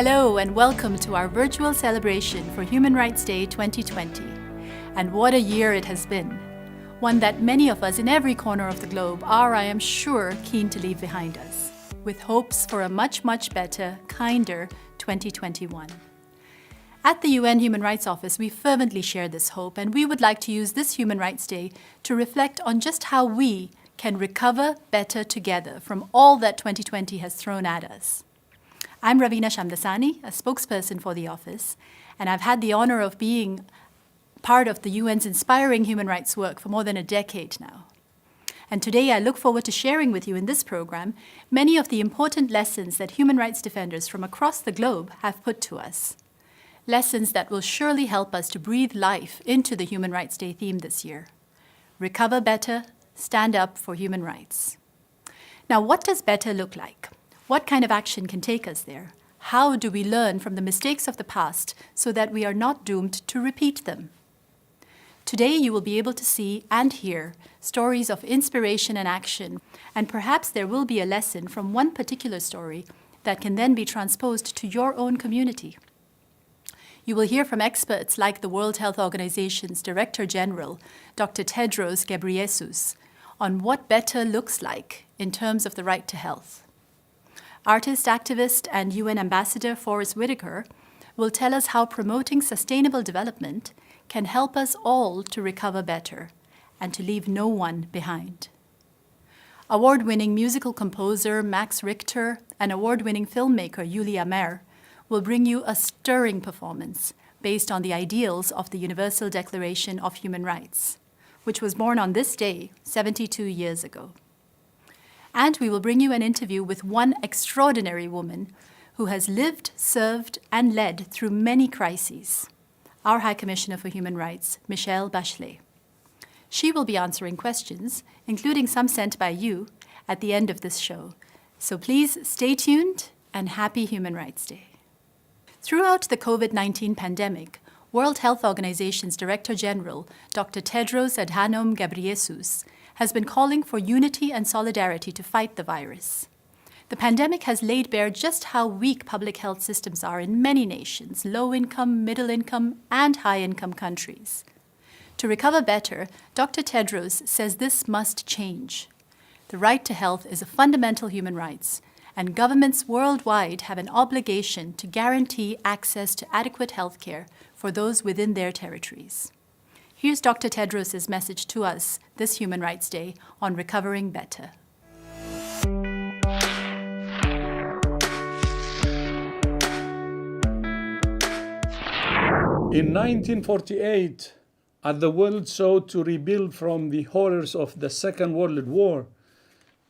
Hello and welcome to our virtual celebration for Human Rights Day 2020. And what a year it has been. One that many of us in every corner of the globe are, I am sure, keen to leave behind us, with hopes for a much, much better, kinder 2021. At the UN Human Rights Office, we fervently share this hope, and we would like to use this Human Rights Day to reflect on just how we can recover better together from all that 2020 has thrown at us. I'm Ravina Shamdasani, a spokesperson for the office, and I've had the honor of being part of the UN's inspiring human rights work for more than a decade now. And today I look forward to sharing with you in this program many of the important lessons that human rights defenders from across the globe have put to us. Lessons that will surely help us to breathe life into the Human Rights Day theme this year. Recover better, stand up for human rights. Now, what does better look like? What kind of action can take us there? How do we learn from the mistakes of the past so that we are not doomed to repeat them? Today you will be able to see and hear stories of inspiration and action, and perhaps there will be a lesson from one particular story that can then be transposed to your own community. You will hear from experts like the World Health Organization's Director General, Dr. Tedros Ghebreyesus, on what better looks like in terms of the right to health. Artist, activist, and UN Ambassador FOREST WHITAKER will tell us how promoting sustainable development can help us all to recover better and to leave no one behind. Award-winning musical composer Max Richter and award-winning filmmaker YULIA MAHR will bring you a stirring performance based on the ideals of the Universal Declaration of Human Rights, which was born on this day 72 years ago. And we will bring you an interview with one extraordinary woman who has lived, served, and led through many crises, our High Commissioner for Human Rights, Michelle Bachelet. She will be answering questions, including some sent by you, at the end of this show. So please stay tuned and happy Human Rights Day. Throughout the COVID-19 pandemic, World Health Organization's Director General, Dr. Tedros Adhanom Ghebreyesus, has been calling for unity and solidarity to fight the virus. The pandemic has laid bare just how weak public health systems are in many nations, low-income, middle-income, and high-income countries. To recover better, Dr. Tedros says this must change. The right to health is a fundamental human right, and governments worldwide have an obligation to guarantee access to adequate health care for those within their territories. Here's Dr. Tedros' message to us this Human Rights Day on recovering better. In 1948, as the world sought to rebuild from the horrors of the Second World War,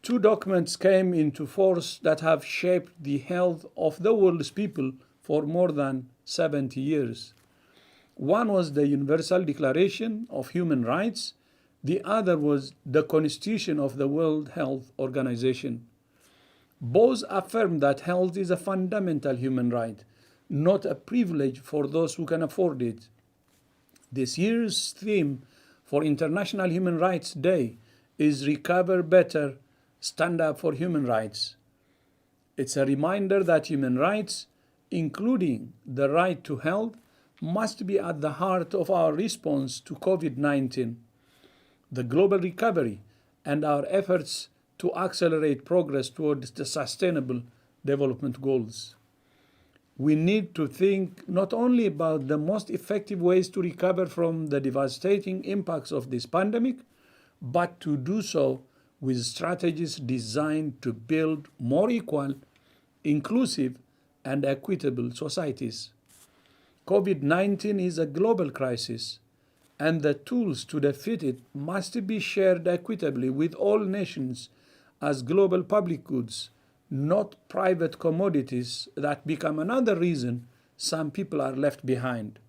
two documents came into force that have shaped the health of the world's people for more than 70 years. One was the Universal Declaration of Human Rights. The other was the Constitution of the World Health Organization. Both affirm that health is a fundamental human right, not a privilege for those who can afford it. This year's theme for International Human Rights Day is Recover Better, Stand Up for Human Rights. It's a reminder that human rights, including the right to health, must be at the heart of our response to COVID-19, the global recovery, and our efforts to accelerate progress towards the Sustainable Development Goals. We need to think not only about the most effective ways to recover from the devastating impacts of this pandemic, but to do so with strategies designed to build more equal, inclusive, and equitable societies. COVID-19 is a global crisis, and the tools to defeat it must be shared equitably with all nations as global public goods, not private commodities that become another reason some people are left behind.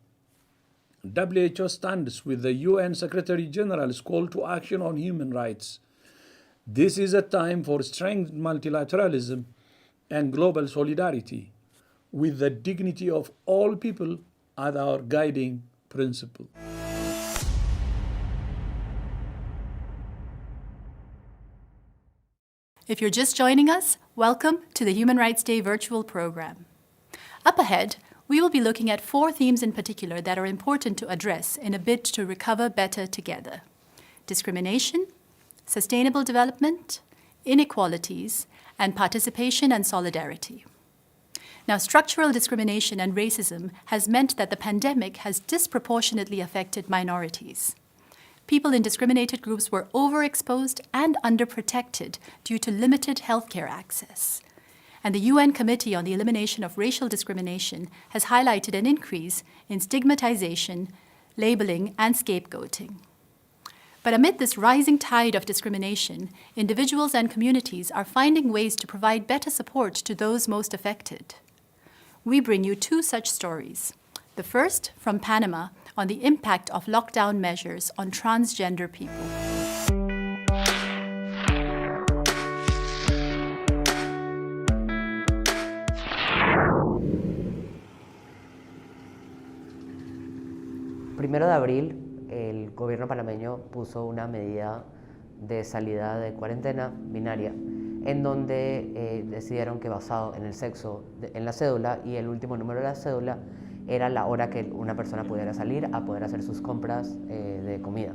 WHO stands with the UN Secretary General's call to action on human rights. This is a time for strengthened multilateralism and global solidarity, with the dignity of all people as our guiding principle. If you're just joining us, welcome to the Human Rights Day virtual program. Up ahead, we will be looking at 4 themes in particular that are important to address in a bid to recover better together: discrimination, sustainable development, inequalities, and participation and solidarity. Now, structural discrimination and racism has meant that the pandemic has disproportionately affected minorities. People in discriminated groups were overexposed and underprotected due to limited healthcare access. And the UN Committee on the Elimination of Racial Discrimination has highlighted an increase in stigmatization, labeling, and scapegoating. But amid this rising tide of discrimination, individuals and communities are finding ways to provide better support to those most affected. We bring you 2 such stories. The first, from Panama, on the impact of lockdown measures on transgender people. Primero de abril, el gobierno panameño puso una medida de salida de cuarentena binaria, en donde decidieron que basado en el sexo en la cédula y el último número de la cédula era la hora que una persona pudiera salir a poder hacer sus compras de comida.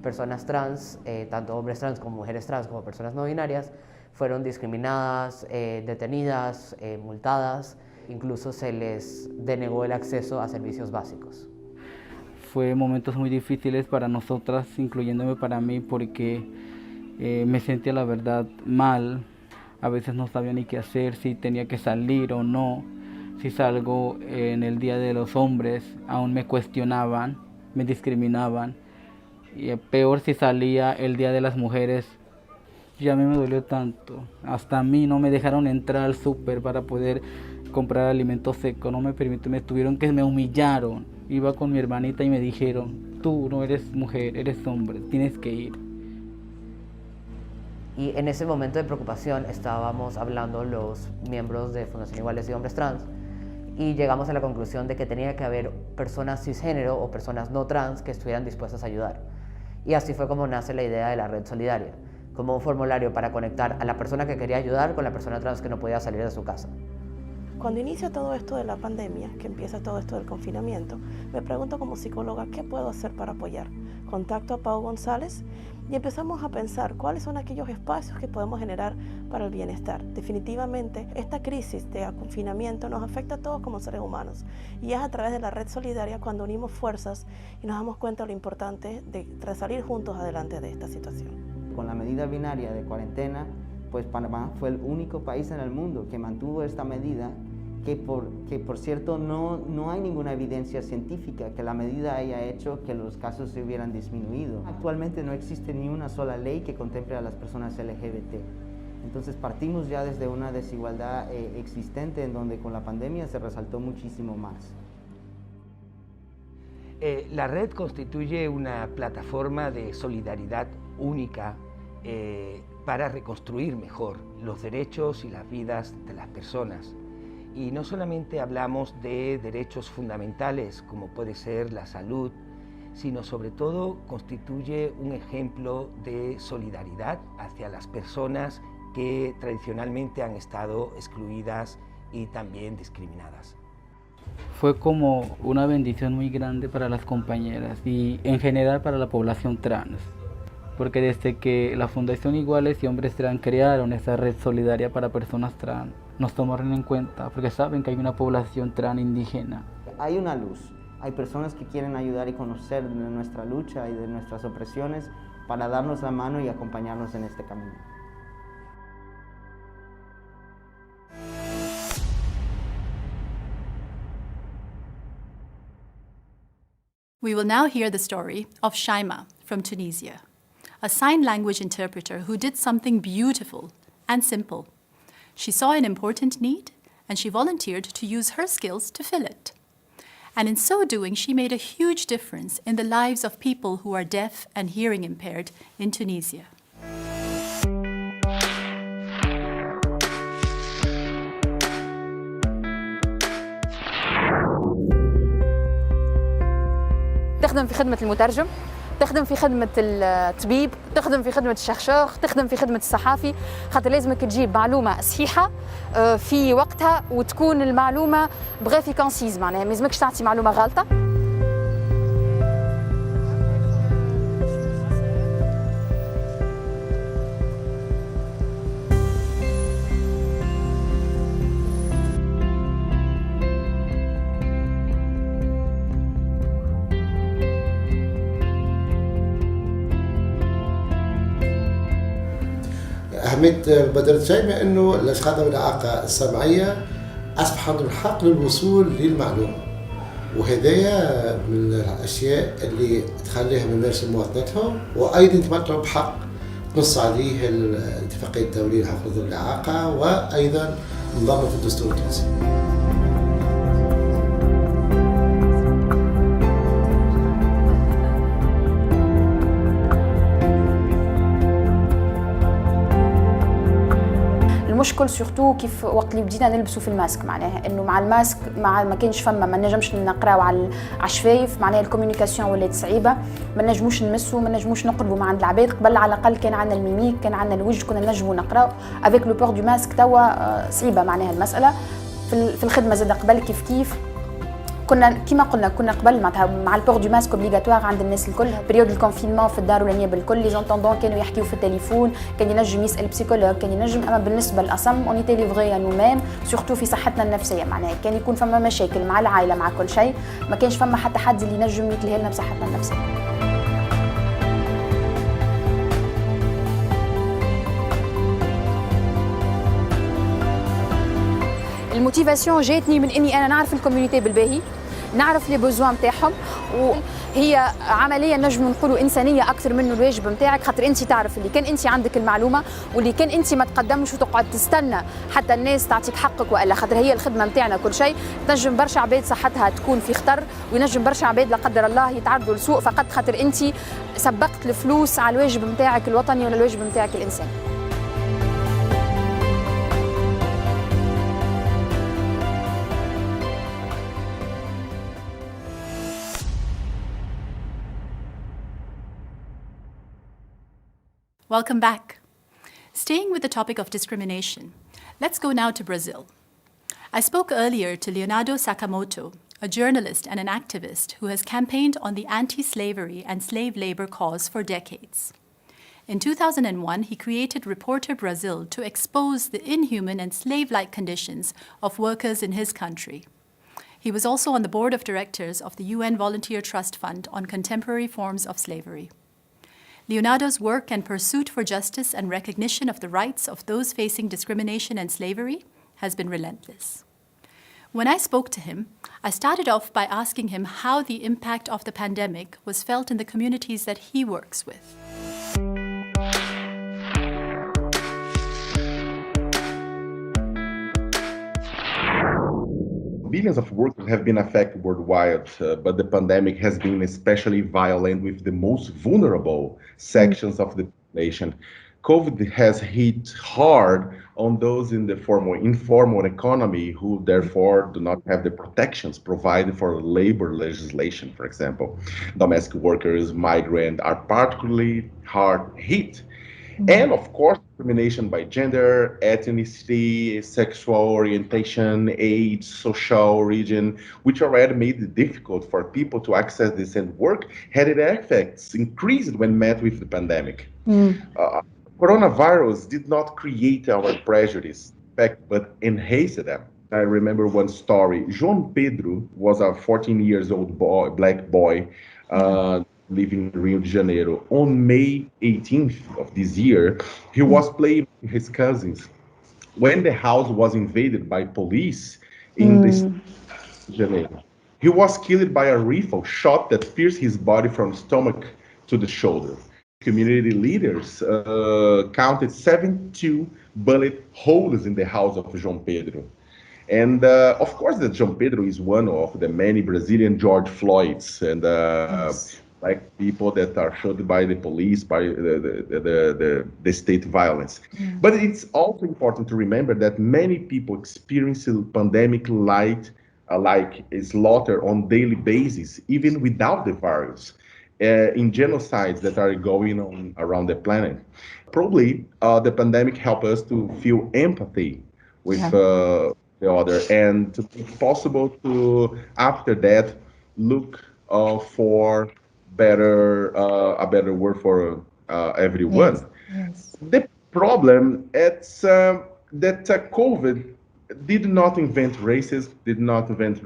Personas trans, tanto hombres trans como mujeres trans como personas no binarias, fueron discriminadas, detenidas, multadas, incluso se les denegó el acceso a servicios básicos. Fue momentos muy difíciles para nosotras, incluyéndome para mí, porque me sentía la verdad mal. A veces no sabía ni qué hacer, si tenía que salir o no. Si salgo en el Día de los Hombres, aún me cuestionaban, me discriminaban. Y peor si salía el Día de las Mujeres. Y a mí me dolió tanto. Hasta a mí no me dejaron entrar al súper para poder comprar alimentos secos. No me permitieron, me humillaron. Iba con mi hermanita y me dijeron: tú no eres mujer, eres hombre, tienes que ir. Y en ese momento de preocupación estábamos hablando los miembros de Fundación Iguales y Hombres Trans y llegamos a la conclusión de que tenía que haber personas cisgénero o personas no trans que estuvieran dispuestas a ayudar. Y así fue como nace la idea de la red solidaria, como un formulario para conectar a la persona que quería ayudar con la persona trans que no podía salir de su casa. Cuando inicia todo esto de la pandemia, que empieza todo esto del confinamiento, me pregunto como psicóloga qué puedo hacer para apoyar. Contacto a Pau González y empezamos a pensar cuáles son aquellos espacios que podemos generar para el bienestar. Definitivamente, esta crisis de confinamiento nos afecta a todos como seres humanos y es a través de la red solidaria cuando unimos fuerzas y nos damos cuenta de lo importante de salir juntos adelante de esta situación. Con la medida binaria de cuarentena, pues Panamá fue el único país en el mundo que mantuvo esta medida, que por cierto no hay ninguna evidencia científica que la medida haya hecho que los casos se hubieran disminuido. Actualmente no existe ni una sola ley que contemple a las personas LGBT. Entonces partimos ya desde una desigualdad existente en donde con la pandemia se resaltó muchísimo más. La red constituye una plataforma de solidaridad única para reconstruir mejor los derechos y las vidas de las personas. Y no solamente hablamos de derechos fundamentales como puede ser la salud, sino sobre todo constituye un ejemplo de solidaridad hacia las personas que tradicionalmente han estado excluidas y también discriminadas. Fue como una bendición muy grande para las compañeras y en general para la población trans, porque desde que la Fundación Iguales y Hombres Trans crearon esa red solidaria para personas trans, nos tomaron en cuenta porque saben que hay una población trans indígena. Hay una luz, hay personas que quieren ayudar y conocer de nuestra lucha y de nuestras opresiones para darnos la mano y acompañarnos en este camino. We will now hear the story of Shaima from Tunisia, a sign language interpreter who did something beautiful and simple. She saw an important need and she volunteered to use her skills to fill it. And in so doing, she made a huge difference in the lives of people who are deaf and hearing impaired in Tunisia. تخدم في خدمة المترجم تخدم في خدمة الطبيب، تخدم في خدمة الشرشور، تخدم في خدمة الصحافي، خاطر لازمك تجيب معلومة صحيحة في وقتها وتكون المعلومة بغافي كونسيز، معناها ما لازمكش تعطي معلومة غلطة. أهمية مبادرة جايمة أنه الأشخاص ذوي الإعاقة السمعية أصبح عندهم الحق للوصول للمعلومة، وهذايا من الأشياء اللي تخليهم يمارسوا مواطنتهم، وأيضا يتمتعوا بحق نص عليه الاتفاقية الدولية لحقوق ذوي الإعاقة وأيضا منظمة الدستور التونسي. المشكل سورتو كيف وقت اللي بدينا نلبسوا في الماسك، معناها انه مع الماسك ما كانش فما، ما نجمش نقراو على الشفايف، معناها الكوميونيكاسيون ولات صعيبه، ما نجموش نمسوا، ما نجموش نقربوا مع عند العباد. قبل على الاقل كان عندنا الميميك، كان عندنا الوجه، كنا نجموا نقراو. افيك لو بور دو ماسك توا صعيبه معناها المساله. في الخدمه زاد قبل كيف كنا كما قلنا كنا قبل مع البور دو ماسك اوبليغاتوار عند الناس الكل. بريود الكونفينمون في الدار ولانيه بالكل لي زونتوندون كانوا يحكيوا في التليفون، كان ينجم يسال بسيكولوج، كان ينجم. اما بالنسبه للاصم اون ايتي ليفغي نو ميم سورتو في صحتنا النفسيه، معناها كان يكون فما مشاكل مع العائله مع كل شيء، ما كانش فما حتى حد اللي ينجم يتلهي لنا بصحتنا النفسيه. الموتيفاسيون جاتني من اني انا نعرف الكوميونيتي بالباهي، نعرف لي بوزوان نتاعهم، وهي عمليه نجم نقولوا انسانيه اكثر منه الواجب نتاعك، خاطر انت تعرف اللي كان انت عندك المعلومه واللي كان انت ما تقدمش وتقعد تستنى حتى الناس تعطيك حقك، والا خاطر هي الخدمه نتاعنا كل شيء. تنجم برشا عباد صحتها تكون في خطر، وينجم برشا عباد لا قدر الله يتعرضوا لسوء فقط خاطر انت سبقت الفلوس على الواجب نتاعك الوطني ولا الواجب نتاعك الانساني. Welcome back. Staying with the topic of discrimination, let's go now to Brazil. I spoke earlier to LEONARDO SAKAMOTO, a journalist and an activist who has campaigned on the anti-slavery and slave labor cause for decades. In 2001, he created Reporter Brazil to expose the inhuman and slave-like conditions of workers in his country. He was also on the board of directors of the UN Volunteer Trust Fund on Contemporary Forms of Slavery. Leonardo's work and pursuit for justice and recognition of the rights of those facing discrimination and slavery has been relentless. When I spoke to him, I started off by asking him how the impact of the pandemic was felt in the communities that he works with. Billions of workers have been affected worldwide, but the pandemic has been especially violent with the most vulnerable sections of the population. COVID has hit hard on those in the informal economy who therefore do not have the protections provided for labor legislation, for example. Domestic workers, migrants are particularly hard hit. And of course, discrimination by gender, ethnicity, sexual orientation, age, social origin, which already made it difficult for people to access decent work, had its effects increased when met with the pandemic. Coronavirus did not create our prejudice, but enhanced them. I remember one story. João Pedro was a 14-year-old black boy, living in Rio de Janeiro. On May 18th of this year, he was playing with his cousins when the house was invaded by police in the Rio de Janeiro. He was killed by a rifle shot that pierced his body from stomach to the shoulder. Community leaders counted 72 bullet holes in the house of João Pedro. And of course, that João Pedro is one of the many Brazilian George Floyds and like people that are shot by the police, by the state violence. But it's also important to remember that many people experience a pandemic like a slaughter on daily basis, even without the virus. in genocides that are going on around the planet. Probably the pandemic helped us to feel empathy with the other, and to be possible to, after that, look for a better world for everyone. Yes. The problem is that COVID did not invent racism, did not invent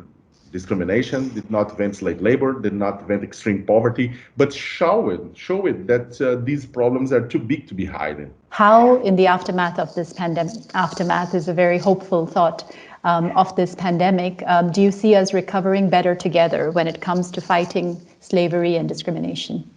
discrimination, did not invent slave labor, did not invent extreme poverty, but show it that these problems are too big to be hidden. How, in the aftermath of this pandemic, aftermath is a very hopeful thought of this pandemic, do you see us recovering better together when it comes to fighting slavery and discrimination?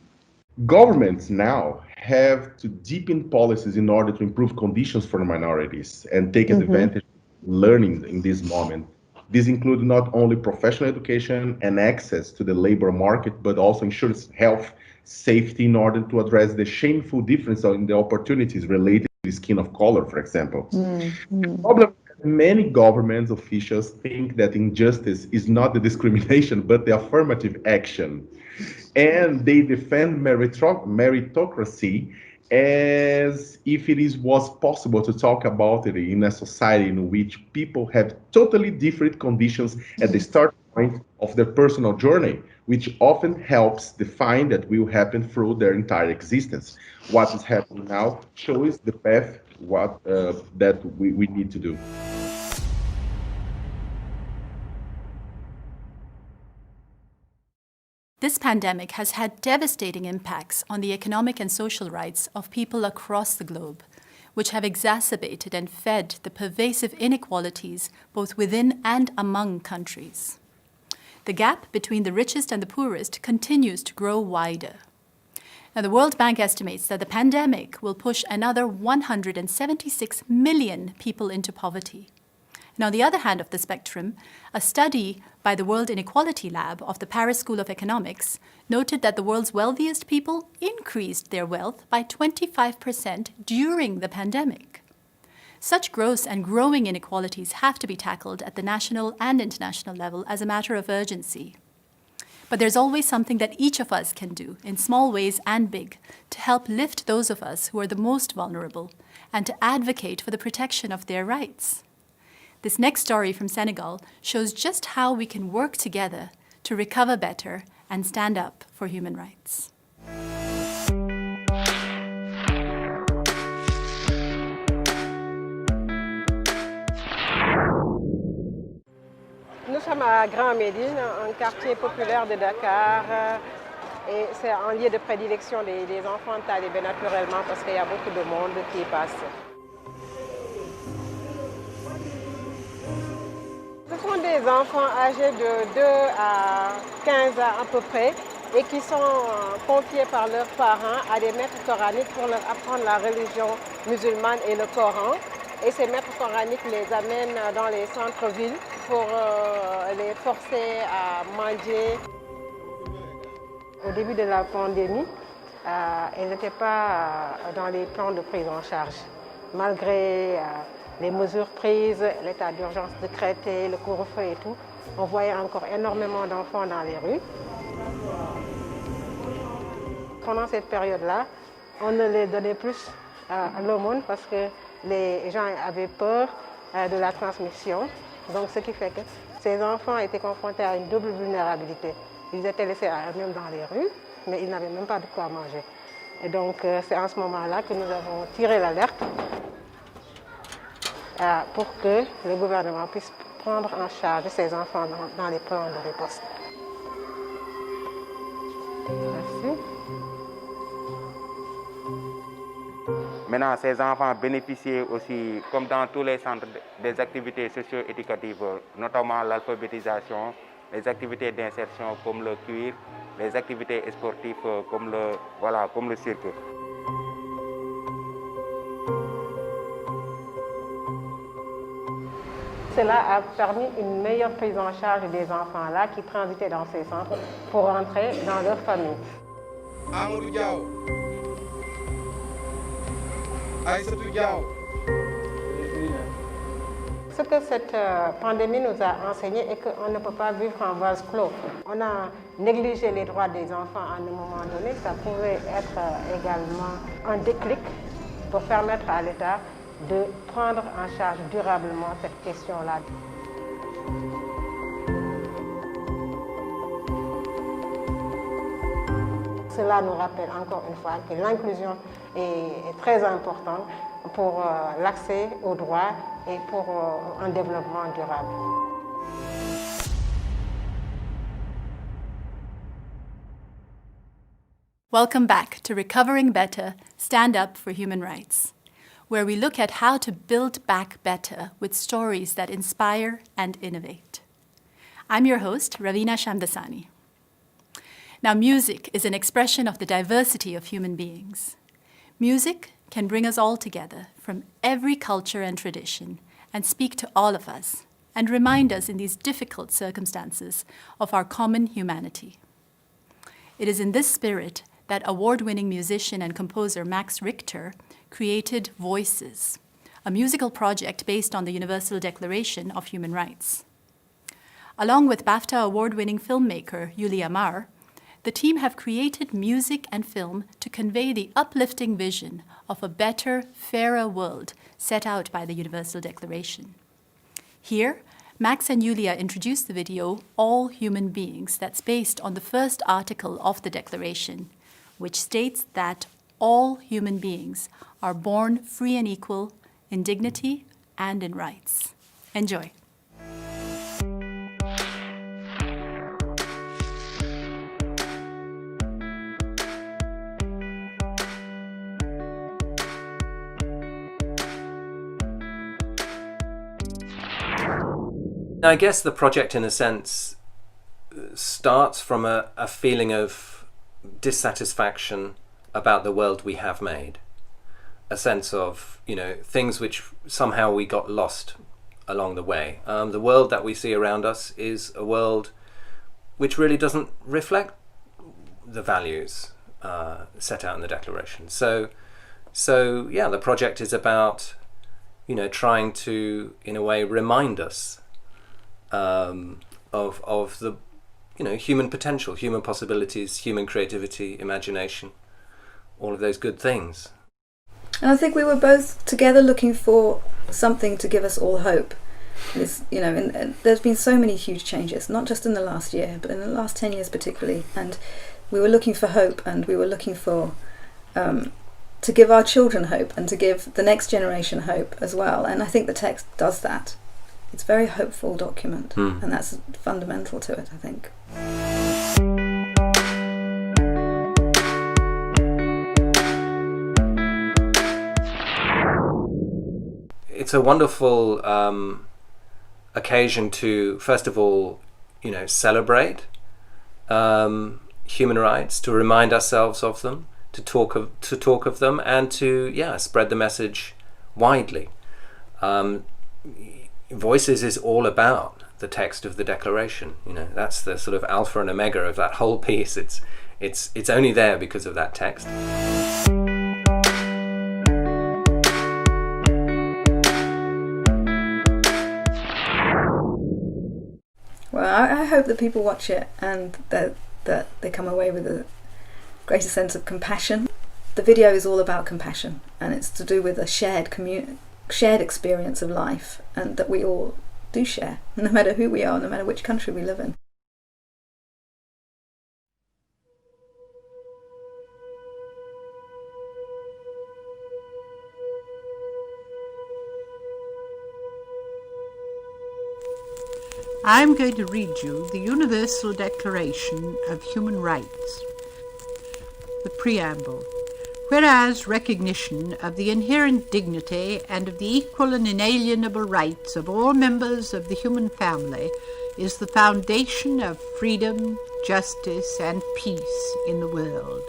Governments now have to deepen policies in order to improve conditions for minorities and take advantage of learning in this moment. These include not only professional education and access to the labor market, but also ensures health, safety in order to address the shameful difference in the opportunities related to the skin of color, for example. The problem is that many government officials think that injustice is not the discrimination, but the affirmative action. And they defend meritocracy as if it was possible to talk about it in a society in which people have totally different conditions at the start point of their personal journey, which often helps define that will happen through their entire existence. What is happening now shows the path that we need to do. This pandemic has had devastating impacts on the economic and social rights of people across the globe, which have exacerbated and fed the pervasive inequalities both within and among countries. The gap between the richest and the poorest continues to grow wider. Now, the World Bank estimates that the pandemic will push another 176 million people into poverty. And on the other hand of the spectrum, a study by the World Inequality Lab of the Paris School of Economics noted that the world's wealthiest people increased their wealth by 25% during the pandemic. Such gross and growing inequalities have to be tackled at the national and international level as a matter of urgency. But there's always something that each of us can do, in small ways and big, to help lift those of us who are the most vulnerable and to advocate for the protection of their rights. This next story from Senegal shows just how we can work together to recover better and stand up for human rights. Nous sommes à Grand Médine, un quartier populaire de Dakar, et c'est un lieu de prédilection des enfants talibés naturellement parce qu'il y a beaucoup de monde qui y passe. Ce sont des enfants âgés de 2 à 15 ans à peu près et qui sont confiés par leurs parents à des maîtres coraniques pour leur apprendre la religion musulmane et le Coran. Et ces maîtres coraniques les amènent dans les centres-villes pour les forcer à manger. Au début de la pandémie, elles n'étaient pas dans les plans de prise en charge. Malgré les mesures prises, l'état d'urgence décrété, le couvre-feu et tout, on voyait encore énormément d'enfants dans les rues. Pendant cette période-là, on ne les donnait plus à l'aumône parce que les gens avaient peur de la transmission. Donc ce qui fait que ces enfants étaient confrontés à une double vulnérabilité. Ils étaient laissés à eux-mêmes dans les rues, mais ils n'avaient même pas de quoi manger. Et donc c'est en ce moment-là que nous avons tiré l'alerte pour que le gouvernement puisse prendre en charge ces enfants dans les plans de riposte. Merci. Maintenant, ces enfants bénéficient aussi, comme dans tous les centres, des activités socio-éducatives, notamment l'alphabétisation, les activités d'insertion comme le cuir, les activités sportives comme le cirque. Cela a permis une meilleure prise en charge des enfants-là qui transitaient dans ces centres pour rentrer dans leur famille. Amadou Diaw. Ce que cette pandémie nous a enseigné est qu'on ne peut pas vivre en vase clos. On a négligé les droits des enfants à un moment donné. Ça pourrait être également un déclic pour permettre à l'État de prendre en charge durablement cette question-là. Cela nous rappelle encore une fois que l'inclusion est très importante pour l'accès aux droits et pour un développement durable. Welcome back to Recovering Better, Stand Up for Human Rights, where we look at how to build back better with stories that inspire and innovate. I'm your host, Ravina Shamdasani. Now, music is an expression of the diversity of human beings. Music can bring us all together from every culture and tradition and speak to all of us and remind us in these difficult circumstances of our common humanity. It is in this spirit that award-winning musician and composer Max Richter created Voices, a musical project based on the Universal Declaration of Human Rights. Along with BAFTA award-winning filmmaker Yulia MAHR, the team have created music and film to convey the uplifting vision of a better, fairer world set out by the Universal Declaration. Here, Max and Yulia introduce the video All Human Beings that's based on the first article of the Declaration, which states that all human beings are born free and equal in dignity and in rights. Enjoy. I guess the project, in a sense, starts from a feeling of dissatisfaction about the world we have made. A sense of, things which somehow we got lost along the way. The world that we see around us is a world which really doesn't reflect the values set out in the Declaration. So yeah, the project is about, trying to, in a way, remind us of the human potential, human possibilities, human creativity, imagination, all of those good things. And I think we were both together looking for something to give us all hope. And there's been so many huge changes, not just in the last year, but in the last 10 years particularly. And we were looking for hope, and we were looking for to give our children hope and to give the next generation hope as well. And I think the text does that. It's a very hopeful document, and that's fundamental to it, I think. It's a wonderful occasion to, first of all, celebrate human rights, to remind ourselves of them, to talk of them, and to spread the message widely. Voices is all about the text of the Declaration. That's the sort of alpha and omega of that whole piece. It's only there because of that text. Well, I hope that people watch it and that they come away with a greater sense of compassion. The video is all about compassion, and it's to do with a shared experience of life, and that we all do share, no matter who we are, no matter which country we live in. I'm going to read you the Universal Declaration of Human Rights. The preamble. Whereas recognition of the inherent dignity and of the equal and inalienable rights of all members of the human family is the foundation of freedom, justice, and peace in the world.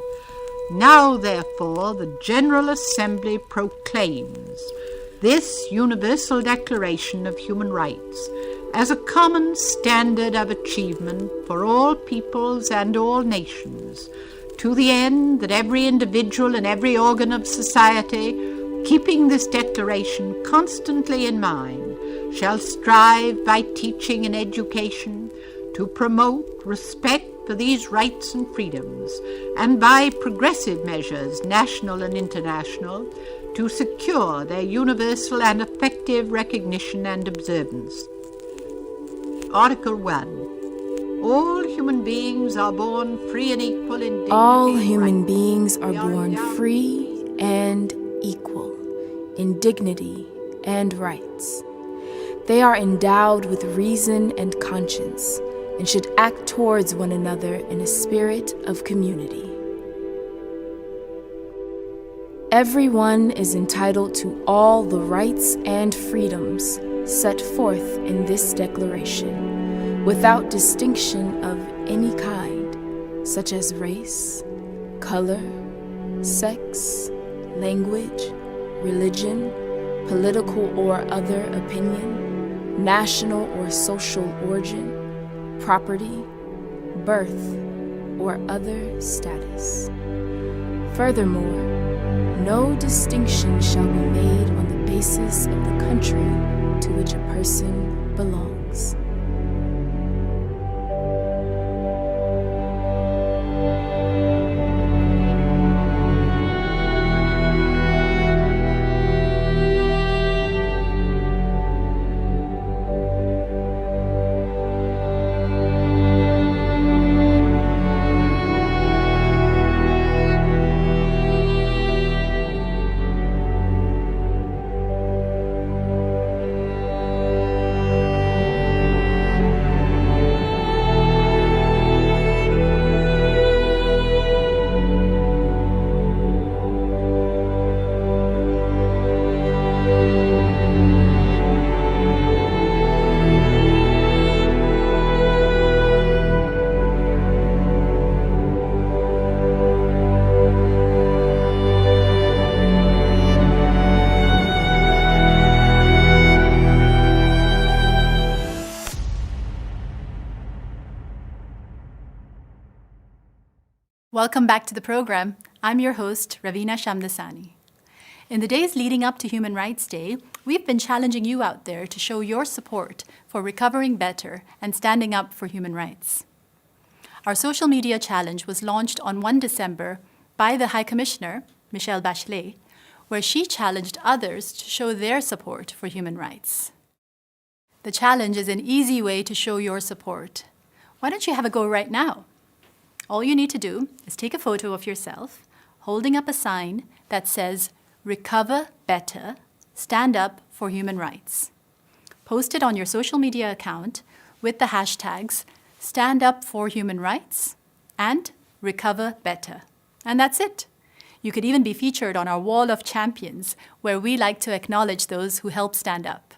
Now, therefore, the General Assembly proclaims this Universal Declaration of Human Rights as a common standard of achievement for all peoples and all nations, to the end that every individual and every organ of society, keeping this declaration constantly in mind, shall strive by teaching and education to promote respect for these rights and freedoms, and by progressive measures, national and international, to secure their universal and effective recognition and observance. Article 1. All human beings are born free and equal in dignity. All human beings are born free and equal in dignity and rights. They are endowed with reason and conscience and should act towards one another in a spirit of community. Everyone is entitled to all the rights and freedoms set forth in this declaration, without distinction of any kind, such as race, color, sex, language, religion, political or other opinion, national or social origin, property, birth, or other status. Furthermore, no distinction shall be made on the basis of the country to which a person belongs. Welcome back to the program. I'm your host, Ravina Shamdasani. In the days leading up to Human Rights Day, we've been challenging you out there to show your support for recovering better and standing up for human rights. Our social media challenge was launched on 1 December by the High Commissioner, Michelle Bachelet, where she challenged others to show their support for human rights. The challenge is an easy way to show your support. Why don't you have a go right now? All you need to do is take a photo of yourself holding up a sign that says, "Recover Better, Stand Up for Human Rights." Post it on your social media account with the hashtags Stand Up for Human Rights and Recover Better. And that's it. You could even be featured on our Wall of Champions, where we like to acknowledge those who help stand up.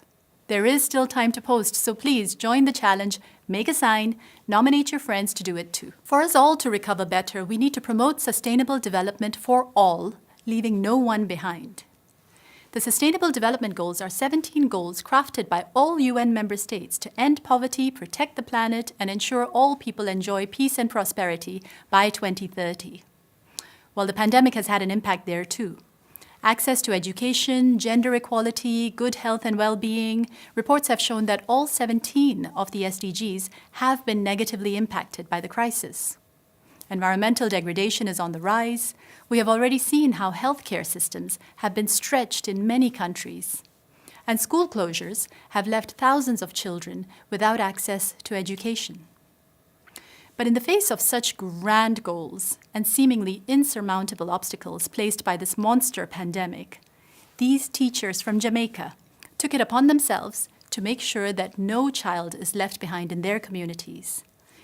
There is still time to post, so please join the challenge, make a sign, nominate your friends to do it too. For us all to recover better, we need to promote sustainable development for all, leaving no one behind. The Sustainable Development Goals are 17 goals crafted by all UN member states to end poverty, protect the planet, and ensure all people enjoy peace and prosperity by 2030. Well, the pandemic has had an impact there too. Access to education, gender equality, good health and well-being, reports have shown that all 17 of the SDGs have been negatively impacted by the crisis. Environmental degradation is on the rise. We have already seen how healthcare systems have been stretched in many countries. And school closures have left thousands of children without access to education. But in the face of such grand goals and seemingly insurmountable obstacles placed by this monster pandemic, these teachers from Jamaica took it upon themselves to make sure that no child is left behind in their communities,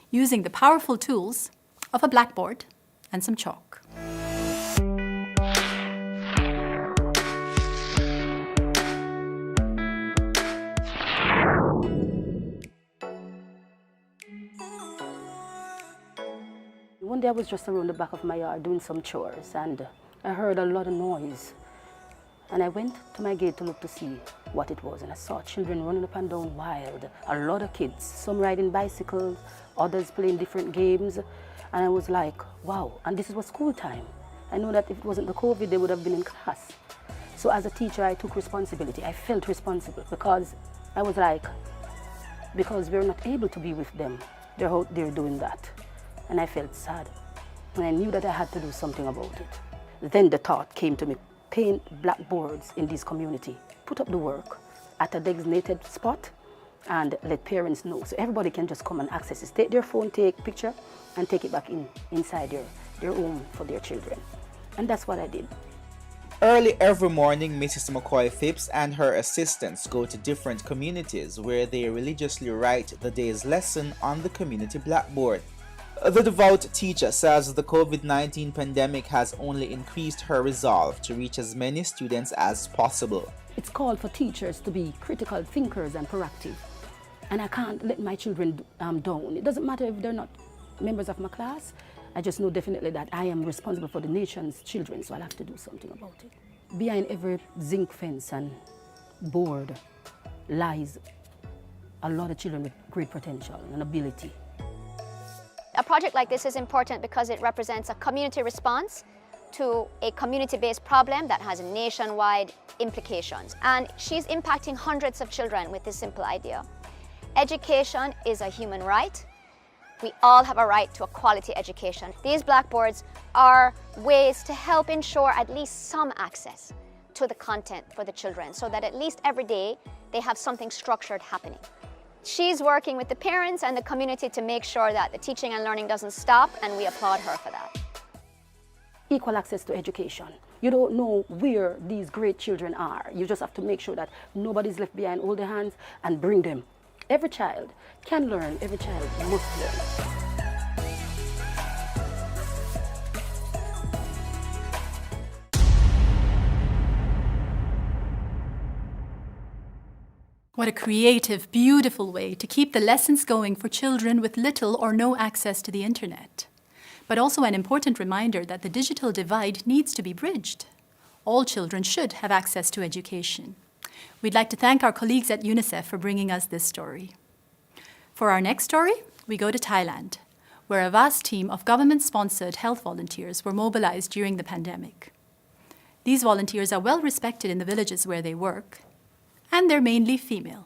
using the powerful tools of a blackboard and some chalk. One day I was just around the back of my yard doing some chores and I heard a lot of noise. And I went to my gate to look to see what it was, and I saw children running up and down wild, a lot of kids, some riding bicycles, others playing different games. And I was like, wow, and this was school time. I know that if it wasn't the COVID, they would have been in class. So as a teacher, I took responsibility. I felt responsible because I was like, because we're not able to be with them, they're out there doing that. And I felt sad. And I knew that I had to do something about it. Then the thought came to me, paint blackboards in this community, put up the work at a designated spot and let parents know. So everybody can just come and access it. Take their phone, take a picture, and take it back inside their home for their children. And that's what I did. Early every morning, Mrs. McCoy Phipps and her assistants go to different communities where they religiously write the day's lesson on the community blackboard. The devout teacher says the COVID-19 pandemic has only increased her resolve to reach as many students as possible. It's called for teachers to be critical thinkers and proactive. And I can't let my children down. It doesn't matter if they're not members of my class. I just know definitely that I am responsible for the nation's children, so I'll have to do something about it. Behind every zinc fence and board lies a lot of children with great potential and ability. A project like this is important because it represents a community response to a community-based problem that has nationwide implications. And she's impacting hundreds of children with this simple idea. Education is a human right. We all have a right to a quality education. These blackboards are ways to help ensure at least some access to the content for the children so that at least every day they have something structured happening. She's working with the parents and the community to make sure that the teaching and learning doesn't stop, and we applaud her for that. Equal access to education. You don't know where these great children are. You just have to make sure that nobody's left behind, hold their hands and bring them. Every child can learn, every child must learn. What a creative, beautiful way to keep the lessons going for children with little or no access to the internet. But also an important reminder that the digital divide needs to be bridged. All children should have access to education. We'd like to thank our colleagues at UNICEF for bringing us this story. For our next story, we go to Thailand, where a vast team of government-sponsored health volunteers were mobilized during the pandemic. These volunteers are well respected in the villages where they work, and they're mainly female.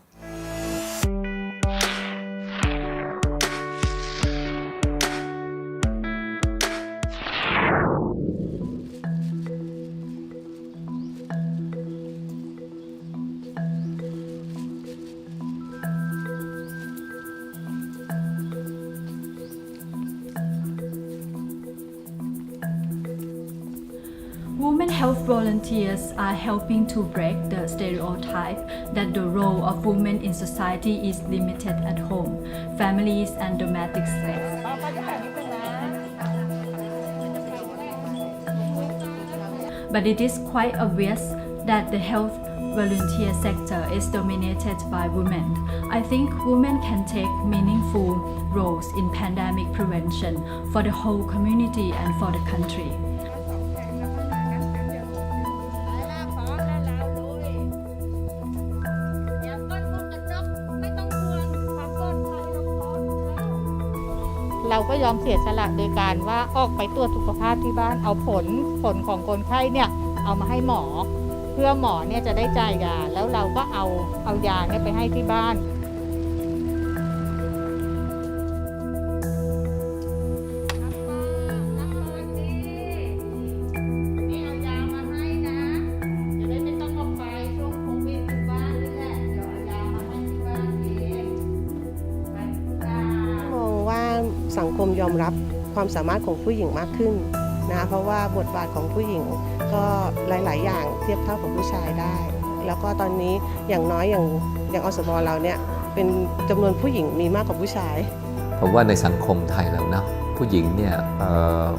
Women health volunteers are helping to break the stereotype that the role of women in society is limited at home, families, and domestic sex. But it is quite obvious that the health volunteer sector is dominated by women. I think women can take meaningful roles in pandemic prevention for the whole community and for the country.เราก็ยอมเสียสละโดยการว่าออกไปตรวจสุขภาพที่บ้านเอาผลของคนไข้เนี่ยเอามาให้หมอเพื่อหมอเนี่ยจะได้จ่ายยาแล้วเราก็เอายาเนี่ยไปให้ที่บ้าน สังคมยอมรับความสามารถของผู้หญิงมากขึ้นนะเพราะว่าบทบาทของผู้หญิงก็หลายๆอย่างเทียบเท่ากับผู้ชายได้แล้วก็ตอนนี้อย่างน้อยอย่างอสมเราเนี่ยเป็นจำนวนผู้หญิงมีมากกว่าผู้ชายผมว่าในสังคมไทยแล้วนะผู้หญิงเนี่ย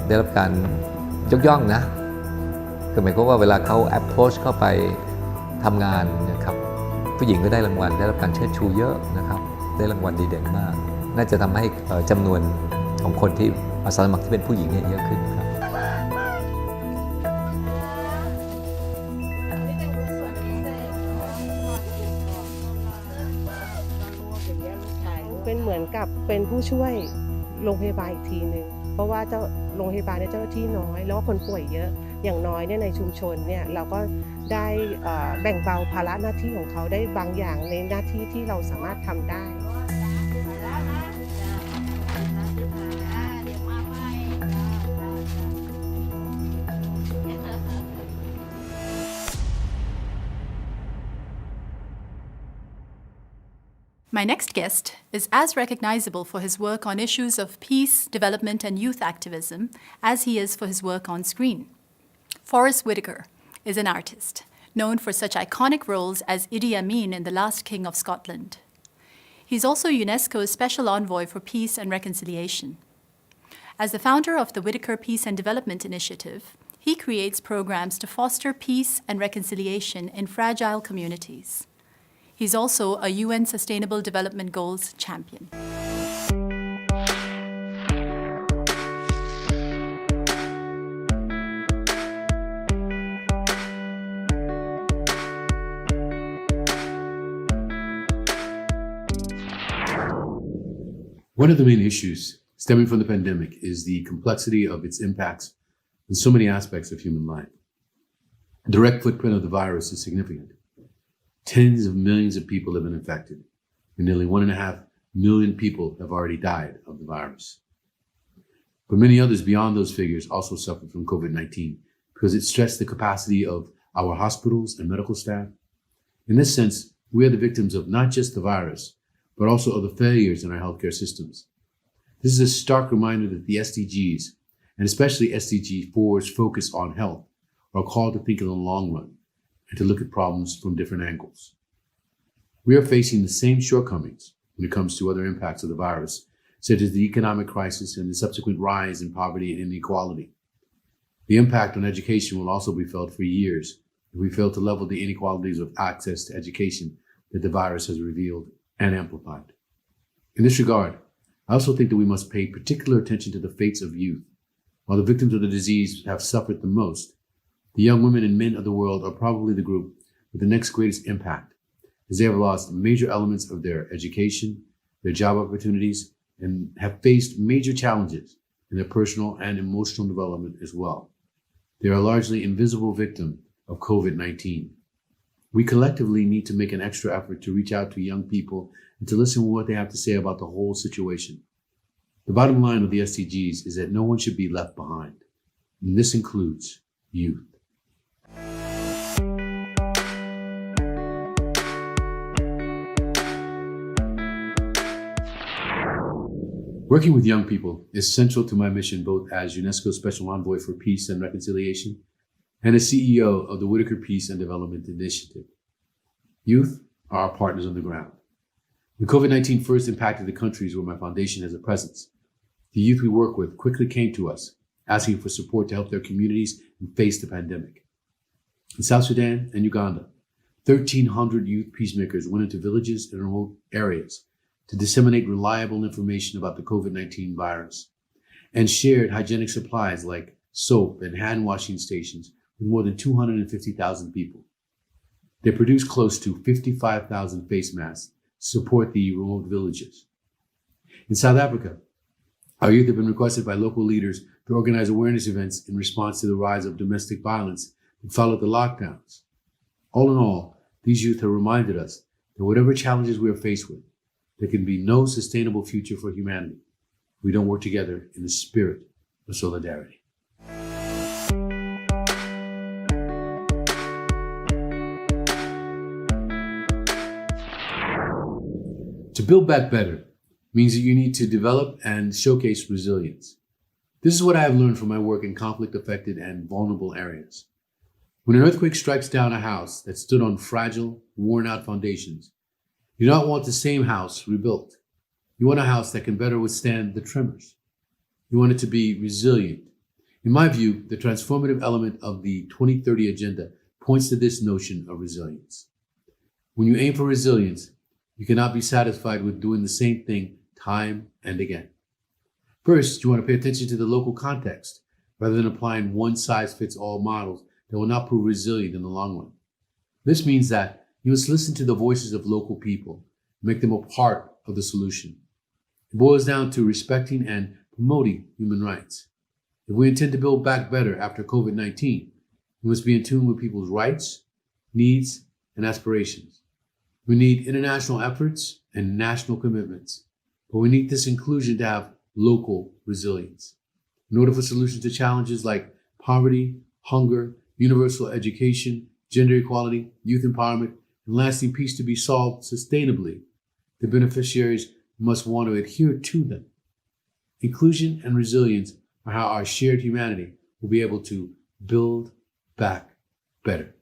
ได้รับการยกย่องนะคือหมายความว่าเวลาเขา approach เข้าไปทำงานนะครับผู้หญิงก็ได้รางวัลได้รับการเชิดชูเยอะนะครับได้รางวัลดีเด่นมากน่าจะทำให้จำนวนของคนที่อาสาสมัครที่เป็นผู้หญิงเนี่ยเยอะขึ้นครับเป็นเหมือนกับเป็นผู้ช่วยโรงพยาบาลอีกทีนึงเพราะว่าโรงพยาบาลเนี่ยเจ้าหน้าที่น้อยแล้วก็คนป่วยเยอะ อย่างน้อยเนี่ยในชุมชนเนี่ยเราก็ได้แบ่งเบาภาระหน้าที่ของเขาได้บางอย่างในหน้าที่ที่เราสามารถทำได้ My next guest is as recognizable for his work on issues of peace, development, and youth activism as he is for his work on screen. FOREST WHITAKER is an artist, known for such iconic roles as Idi Amin in The Last King of Scotland. He's also UNESCO's Special Envoy for Peace and Reconciliation. As the founder of the Whitaker Peace and Development Initiative, he creates programs to foster peace and reconciliation in fragile communities. He's also a UN Sustainable Development Goals champion. One of the main issues stemming from the pandemic is the complexity of its impacts on so many aspects of human life. The direct footprint of the virus is significant. Tens of millions of people have been infected, and nearly 1.5 million people have already died of the virus. But many others beyond those figures also suffered from COVID-19 because it stressed the capacity of our hospitals and medical staff. In this sense, we are the victims of not just the virus, but also of the failures in our healthcare systems. This is a stark reminder that the SDGs, and especially SDG 4's focus on health, are called to think in the long run and to look at problems from different angles. We are facing the same shortcomings when it comes to other impacts of the virus, such as the economic crisis and the subsequent rise in poverty and inequality. The impact on education will also be felt for years if we fail to level the inequalities of access to education that the virus has revealed and amplified. In this regard, I also think that we must pay particular attention to the fates of youth. While the victims of the disease have suffered the most, the young women and men of the world are probably the group with the next greatest impact, as they have lost major elements of their education, their job opportunities, and have faced major challenges in their personal and emotional development as well. They are a largely invisible victim of COVID-19. We collectively need to make an extra effort to reach out to young people and to listen to what they have to say about the whole situation. The bottom line of the SDGs is that no one should be left behind, and this includes youth. Working with young people is central to my mission both as UNESCO Special Envoy for Peace and Reconciliation and as CEO of the Whitaker Peace and Development Initiative. Youth are our partners on the ground. When COVID-19 first impacted the countries where my foundation has a presence, the youth we work with quickly came to us, asking for support to help their communities and face the pandemic. In South Sudan and Uganda, 1,300 youth peacemakers went into villages and remote areas to disseminate reliable information about the COVID-19 virus and shared hygienic supplies like soap and hand washing stations with more than 250,000 people. They produced close to 55,000 face masks to support the remote villages. In South Africa, our youth have been requested by local leaders to organize awareness events in response to the rise of domestic violence that followed the lockdowns. All in all, these youth have reminded us that whatever challenges we are faced with, there can be no sustainable future for humanity if we don't work together in the spirit of solidarity. To build back better means that you need to develop and showcase resilience. This is what I have learned from my work in conflict-affected and vulnerable areas. When an earthquake strikes down a house that stood on fragile, worn-out foundations, you do not want the same house rebuilt. You want a house that can better withstand the tremors. You want it to be resilient. In my view, the transformative element of the 2030 Agenda points to this notion of resilience. When you aim for resilience, you cannot be satisfied with doing the same thing time and again. First, you want to pay attention to the local context rather than applying one-size-fits-all models that will not prove resilient in the long run. This means that you must listen to the voices of local people, make them a part of the solution. It boils down to respecting and promoting human rights. If we intend to build back better after COVID-19, We must be in tune with people's rights, needs, and aspirations. We need international efforts and national commitments, but we need this inclusion to have local resilience. In order for solutions to challenges like poverty, hunger, universal education, gender equality, youth empowerment, and lasting peace to be solved sustainably, the beneficiaries must want to adhere to them. Inclusion and resilience are how our shared humanity will be able to build back better.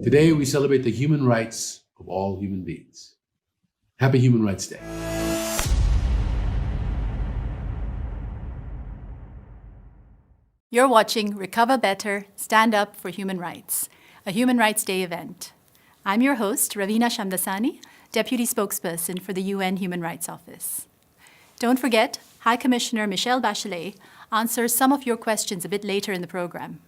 Today, we celebrate the human rights of all human beings. Happy Human Rights Day. You're watching Recover Better, Stand Up for Human Rights, a Human Rights Day event. I'm your host, Ravina Shamdasani, Deputy Spokesperson for the UN Human Rights Office. Don't forget, High Commissioner Michelle Bachelet answers some of your questions a bit later in the program.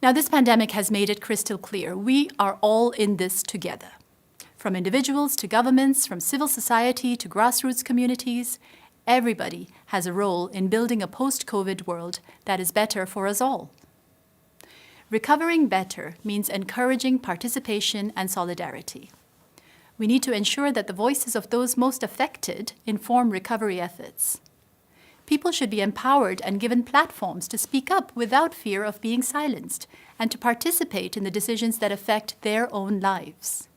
Now, this pandemic has made it crystal clear. We are all in this together. From individuals to governments, from civil society to grassroots communities, everybody has a role in building a post-COVID world that is better for us all. Recovering better means encouraging participation and solidarity. We need to ensure that the voices of those most affected inform recovery efforts. People should be empowered and given platforms to speak up without fear of being silenced and to participate in the decisions that affect their own lives.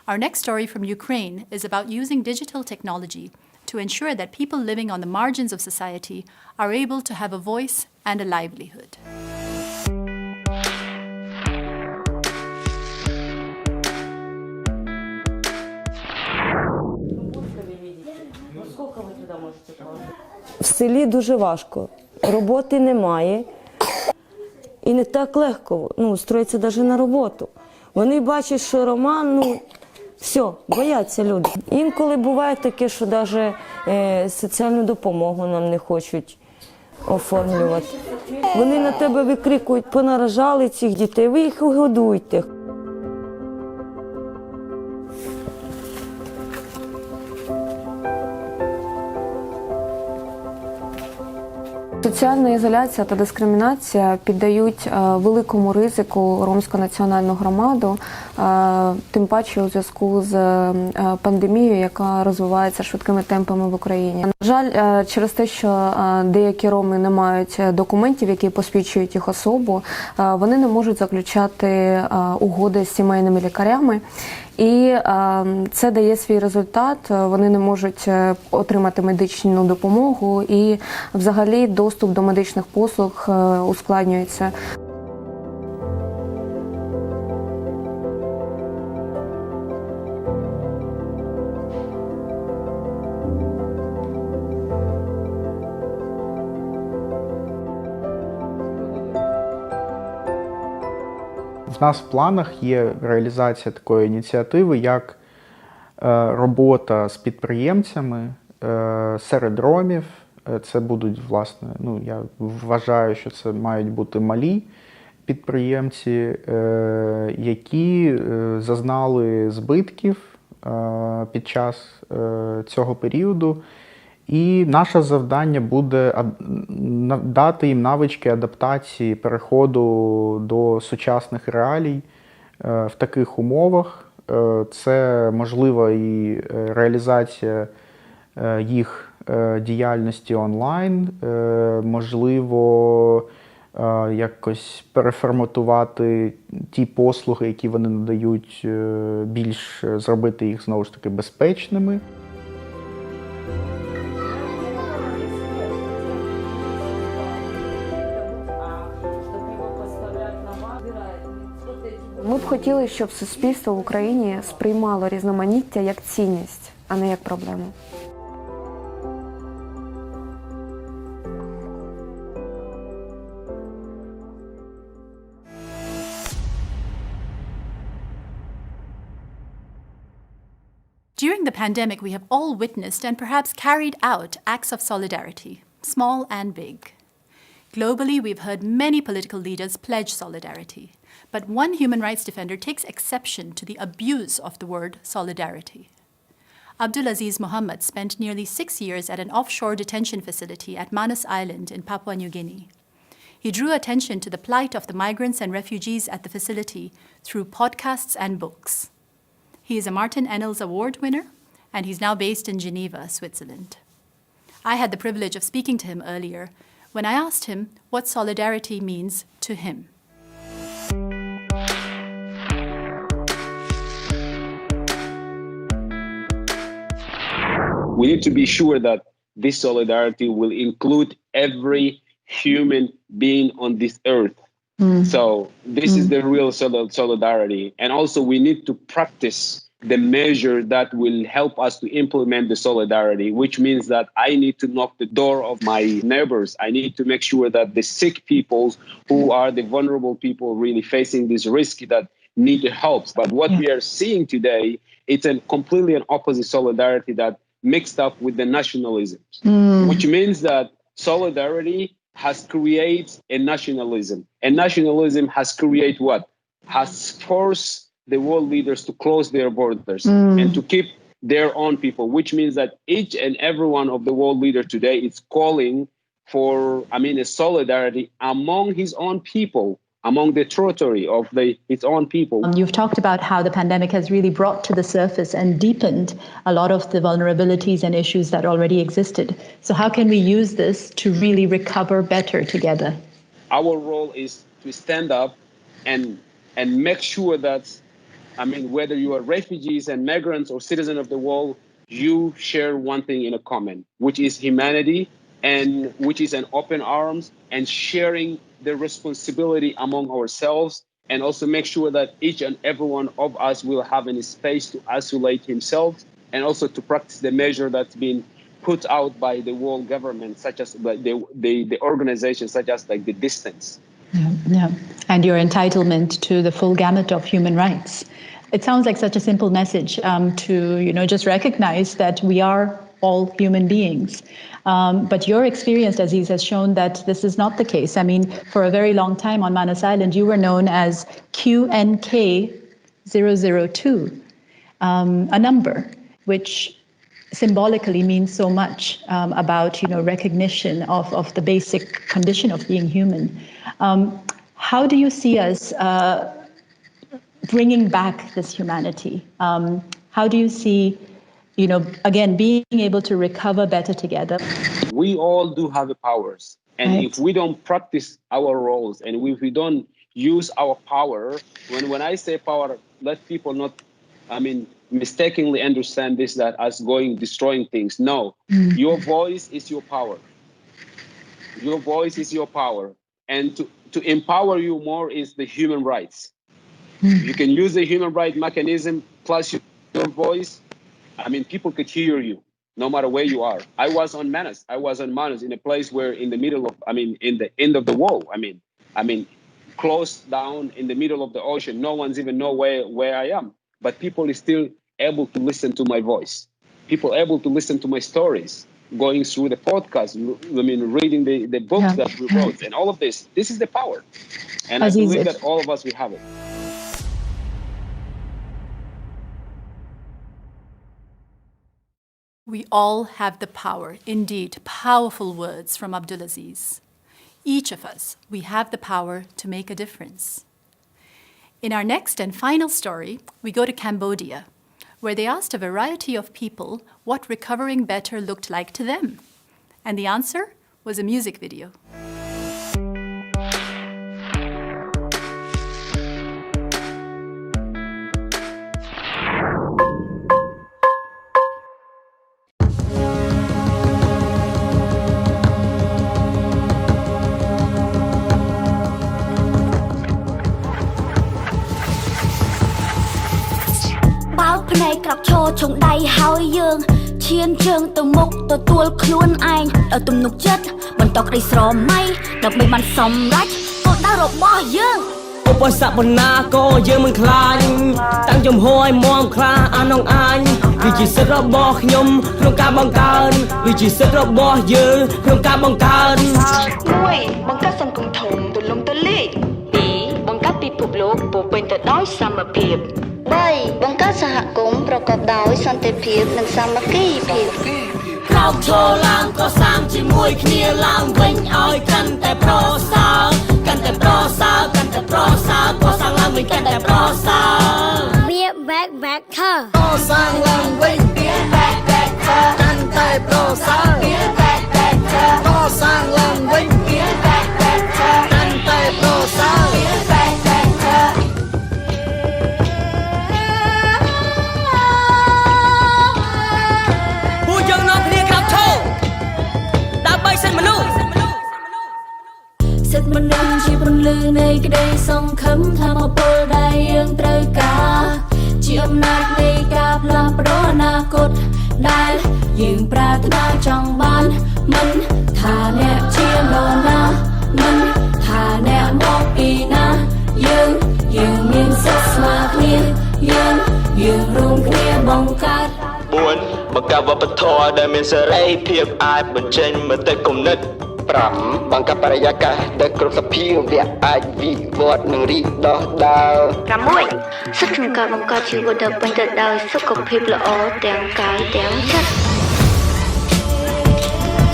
Our next story from Ukraine is about using digital technology to ensure that people living on the margins of society are able to have a voice and a livelihood. В селі дуже важко, роботи немає і не так легко устроїтися навіть на роботу. Вони бачать, що Роман, все, бояться люди. Інколи буває таке, що навіть соціальну допомогу нам не хочуть оформлювати. Вони на тебе викрикують, понаражали цих дітей, ви їх годуйте. Соціальна ізоляція та дискримінація піддають великому ризику ромську національну громаду, тим паче у зв'язку з пандемією, яка розвивається швидкими темпами в Україні. На жаль, через те, що деякі роми не мають документів, які посвідчують їх особу, вони не можуть заключати угоди з сімейними лікарями. І це дає свій результат, вони не можуть отримати медичну допомогу і взагалі доступ до медичних послуг ускладнюється. В нас в планах є реалізація такої ініціативи, як робота з підприємцями серед ромів. Це будуть, власне, я вважаю, що це мають бути малі підприємці, які зазнали збитків під час цього періоду. І наше завдання буде дати їм навички адаптації, переходу до сучасних реалій в таких умовах. Це можлива і реалізація їх діяльності онлайн, можливо якось переформатувати ті послуги, які вони надають, більш зробити їх, знову ж таки, безпечними. Ми б хотіли, щоб суспільство в Україні сприймало різноманіття як цінність, а не як проблему. During the pandemic, we have all witnessed and perhaps carried out acts of solidarity, small and big. Globally, we've heard many political leaders pledge solidarity, but one human rights defender takes exception to the abuse of the word solidarity. Abdul Aziz Muhamat spent nearly 6 years at an offshore detention facility at Manus Island in Papua New Guinea. He drew attention to the plight of the migrants and refugees at the facility through podcasts and books. He is a Martin Ennals Award winner, and he's now based in Geneva, Switzerland. I had the privilege of speaking to him earlier when I asked him what solidarity means to him. We need to be sure that this solidarity will include every human being on this earth. So this is the real solidarity. And also we need to practice the measure that will help us to implement the solidarity, which means that I need to knock the door of my neighbors. I need to make sure that the sick people who are the vulnerable people really facing this risk that need help. But what we are seeing today, it's a completely an opposite solidarity that mixed up with the nationalism, which means that solidarity has created a nationalism. And nationalism has created what? Has forced the world leaders to close their borders and to keep their own people, which means that each and every one of the world leaders today is calling for, a solidarity among his own people, among the territory of its own people. You've talked about how the pandemic has really brought to the surface and deepened a lot of the vulnerabilities and issues that already existed. So how can we use this to really recover better together? Our role is to stand up and make sure that, whether you are refugees and migrants or citizens of the world, you share one thing in common, which is humanity, and which is an open arms and sharing the responsibility among ourselves, and also make sure that each and every one of us will have any space to isolate himself, and also to practice the measure that's been put out by the world government, such as the organizations, such as the distance. Yeah. And your entitlement to the full gamut of human rights. It sounds like such a simple message to just recognize that we are all human beings. But your experience, Aziz, has shown that this is not the case. For a very long time on Manus Island, you were known as QNK002, a number which symbolically means so much about recognition of the basic condition of being human. How do you see us bringing back this humanity? How do you see again, being able to recover better together? We all do have the powers. And if we don't practice our roles and if we don't use our power, when I say power, let people not, mistakenly understand this that as destroying things. No, your voice is your power. Your voice is your power. And to empower you more is the human rights. You can use the human right mechanism plus your voice. People could hear you no matter where you are. I was on Manus in a place where in the middle of, in the end of the world. Closed down in the middle of the ocean. No one's even know where I am. But people is still able to listen to my voice. People able to listen to my stories, going through the podcast, reading the books that we wrote, and all of this. This is the power. And I believe that all of us, we have it. We all have the power, indeed, powerful words from Abdul Aziz. Each of us, we have the power to make a difference. In our next and final story, we go to Cambodia, where they asked a variety of people what recovering better looked like to them. And the answer was a music video. Trong đáy háo dương chiến trường từ mục từ tuônខ្លួនឯងដល់ទំនុកចិត្តបន្តក្តីស្រមៃដើម្បីបានសម្រេចគោលដៅរបស់យើងឧបសគ្គបណ្ណាក៏យើងមិនខ្លាចតាំងចំហឲ្យមមខ្លាអានងអាញវាជាសិទ្ធិរបស់ខ្ញុំក្នុងការបង្កើនវាជាសិទ្ធិរបស់យើងក្នុងការបង្កើន1បង្កើតសង្គមធំទូលំទូលាយ2បង្កើតពិភពលោកពោពេញទៅដោយសមភាព3បង្កើតសហគមន៍ប្រ តែដោយសន្តិភាពនិងសាមគ្គីភាពក្រោកឈរឡើងក៏សាមជាមួយគ្នាឡើងវិញឲ្យកាន់តែប្រសើរកាន់តែប្រសើរកាន់តែប្រសើរក៏សាងឡើងវិញកាន់តែប្រសើរវា back her ក៏សាងឡើងវិញវា back her កាន់តែប្រសើរវា back her ក៏សាងឡើងវិញវា back her កាន់តែប្រសើរវា back herពួកយើងនាំគ្នាក្រោកឈរដើម្បីសិទ្ធិមនុស្សសិទ្ធិមនុស្សជាពន្លឺនៃក្តីសង្ឃឹមថាមពលដែលយើងត្រូវការជាអំណាចនៃការផ្លាស់ប្ដូរអនាគតដែលយើងប្រាថ្នាចង់បានមិនថាអ្នកជានរណាមិនថាអ្នកមកពីណាយើងមានសិទ្ធិស្មើគ្នាយើងរួមគ្នាបង្កើត4បង្កើតវប្បធម៌ដែលមានសេរីភាពអាចបញ្ចេញមតិគំនិត5បង្កើតបរិយាកាសដែលគ្រប់សភាវៈអាចវិវត្តនិងរីកដុះដាល6សិទ្ធិក្នុងការបង្កើតជីវិតដែលពេញទៅដោយសុខភាពល្អទាំងកាយទាំងចិត្ត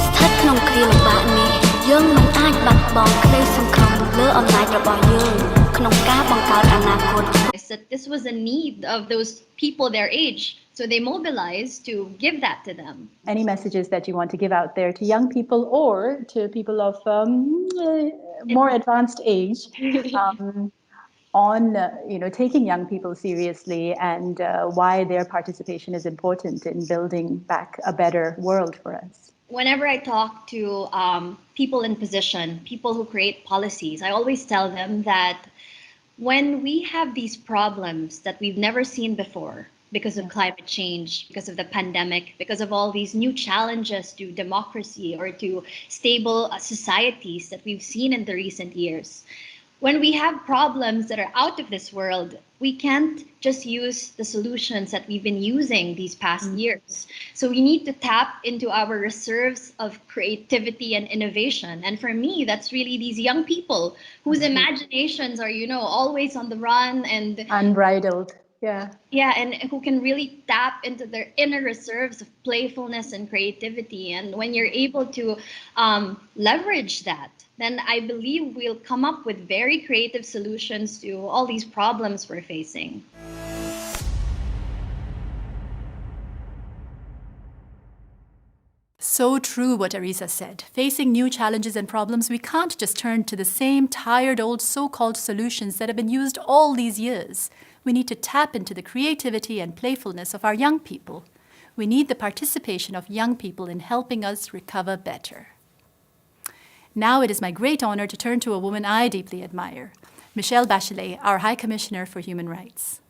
ស្ថិតក្នុងគ្រាលំបាកនេះយើងមិនអាចបាត់បង់ក្តីសង្ឃឹមលើអំណាចរបស់យើងក្នុងការបង្កើតអនាគត That this was a need of those people their age. So they mobilized to give that to them. Any messages that you want to give out there to young people or to people of more advanced age on taking young people seriously and why their participation is important in building back a better world for us? Whenever I talk to people in position, people who create policies, I always tell them that when we have these problems that we've never seen before, because of climate change, because of the pandemic, because of all these new challenges to democracy or to stable societies that we've seen in the recent years. When we have problems that are out of this world, we can't just use the solutions that we've been using these past years. So we need to tap into our reserves of creativity and innovation. And for me, that's really these young people whose imaginations are, always on the run and unbridled. Yeah, and who can really tap into their inner reserves of playfulness and creativity. And when you're able to leverage that, then I believe we'll come up with very creative solutions to all these problems we're facing. So true what Arisa said. Facing new challenges and problems, we can't just turn to the same tired old so-called solutions that have been used all these years. We need to tap into the creativity and playfulness of our young people. We need the participation of young people in helping us recover better. Now it is my great honor to turn to a woman I deeply admire, Michelle Bachelet, our High Commissioner for Human Rights.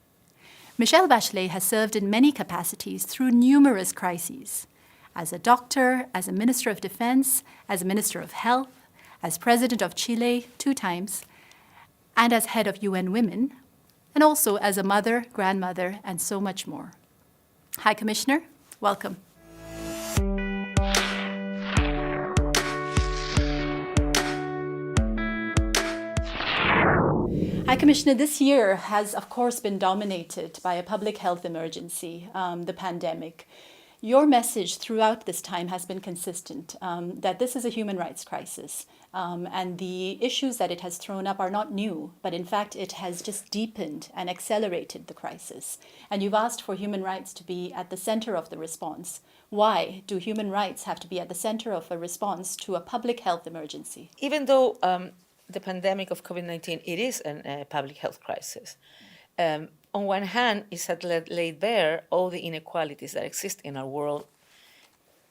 Michelle Bachelet has served in many capacities through numerous crises. As a doctor, as a Minister of Defense, as a Minister of Health, as President of Chile 2 times, and as head of UN Women, and also as a mother, grandmother, and so much more. High Commissioner, welcome. High Commissioner, this year has, of course, been dominated by a public health emergency, the pandemic. Your message throughout this time has been consistent, that this is a human rights crisis, and the issues that it has thrown up are not new, but in fact it has just deepened and accelerated the crisis. And you've asked for human rights to be at the center of the response. Why do human rights have to be at the center of a response to a public health emergency? Even though the pandemic of COVID-19, it is a public health crisis. On one hand, it has laid bare all the inequalities that exist in our world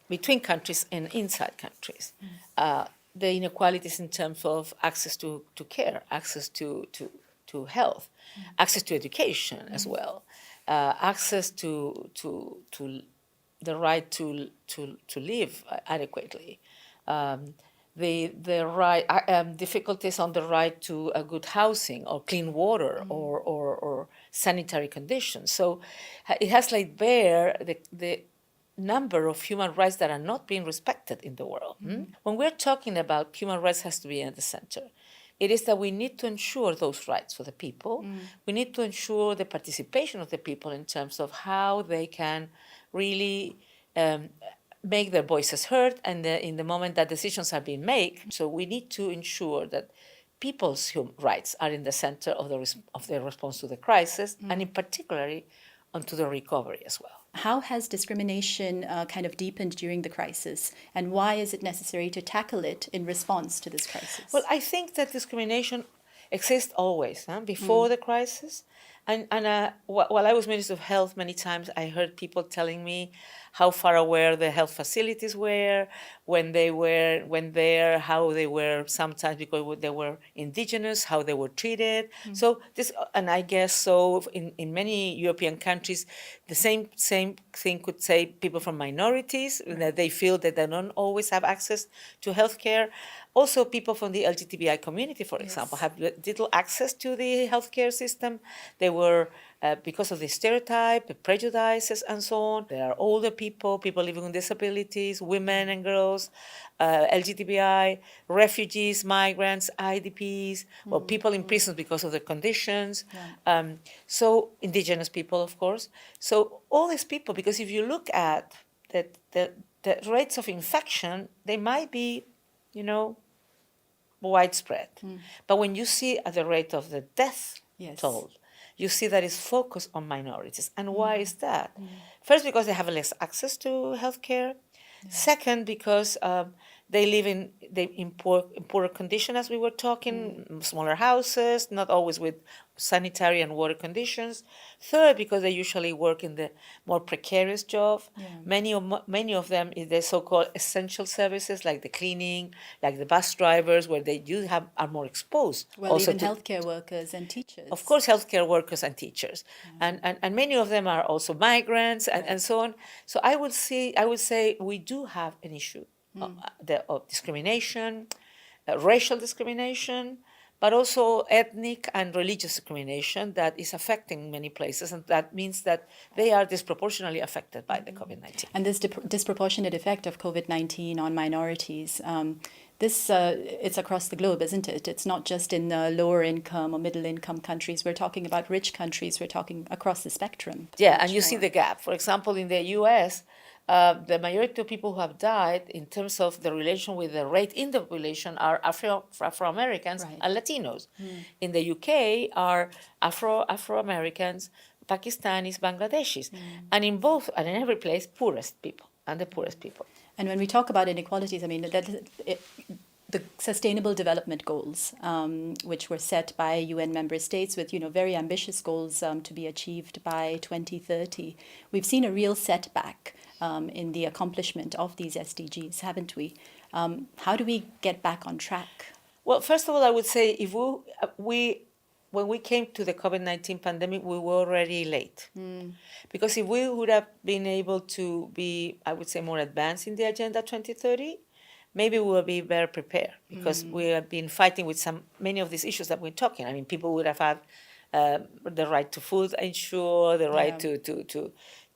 between countries and inside countries. The inequalities in terms of access to care, access to health, access to education as well, access to the right to live adequately. The right difficulties on the right to a good housing or clean water or sanitary conditions. So it has laid bare the number of human rights that are not being respected in the world. When we're talking about human rights has to be at the center, it is that we need to ensure those rights for the people. We need to ensure the participation of the people in terms of how they can really make their voices heard and in the moment that decisions are being made. So we need to ensure that people's rights are in the center of their response to the crisis, and in particular onto the recovery as well. How has discrimination kind of deepened during the crisis, and why is it necessary to tackle it in response to this crisis? Well, I think that discrimination exists always, before the crisis. And while I was Minister of Health, many times I heard people telling me how far away the health facilities were, when they went there, how they were sometimes because they were indigenous, how they were treated. So this, and I guess so in many European countries, the same thing could say people from minorities, that they feel that they don't always have access to healthcare. Also, people from the LGBTI community, for example, have little access to the healthcare system. They were, because of the stereotype, the prejudices, and so on. There are older people living with disabilities, women and girls, LGBTI, refugees, migrants, IDPs, well, people in prisons because of their conditions. So indigenous people, of course. So all these people, because if you look at the rates of infection, they might be, widespread. But when you see at the rate of the death toll, you see that it's focused on minorities. And why is that? First, because they have less access to healthcare. Second, because they live in poorer condition, as we were talking, smaller houses, not always with sanitary and water conditions. Third, because they usually work in the more precarious job. Many of them is the so-called essential services, like the cleaning, like the bus drivers, where they are more exposed. Well, also even healthcare workers and teachers. Of course, healthcare workers and teachers, and many of them are also migrants and so on. So I would say we do have an issue of discrimination, racial discrimination, but also ethnic and religious discrimination that is affecting many places, and that means that they are disproportionately affected by the COVID-19. And this disproportionate effect of COVID-19 on minorities, it's across the globe, isn't it? It's not just in the lower income or middle income countries. We're talking about rich countries. We're talking across the spectrum. Yeah, and you see the gap. For example, in the US, the majority of people who have died in terms of the relation with the rate in the population are Afro-Americans and Latinos. In the UK are Afro-Americans, Pakistanis, Bangladeshis. And in both, and in every place, poorest people and the poorest people. And when we talk about inequalities, I mean, the Sustainable Development Goals, which were set by UN member states with, very ambitious goals to be achieved by 2030, we've seen a real setback in the accomplishment of these SDGs, haven't we? How do we get back on track? Well, first of all, I would say when we came to the COVID-19 pandemic, we were already late. Because if we would have been able to be, I would say, more advanced in the Agenda 2030, maybe we will be better prepared, because we have been fighting with many of these issues that we're talking. I mean, people would have had the right to food, ensure the right to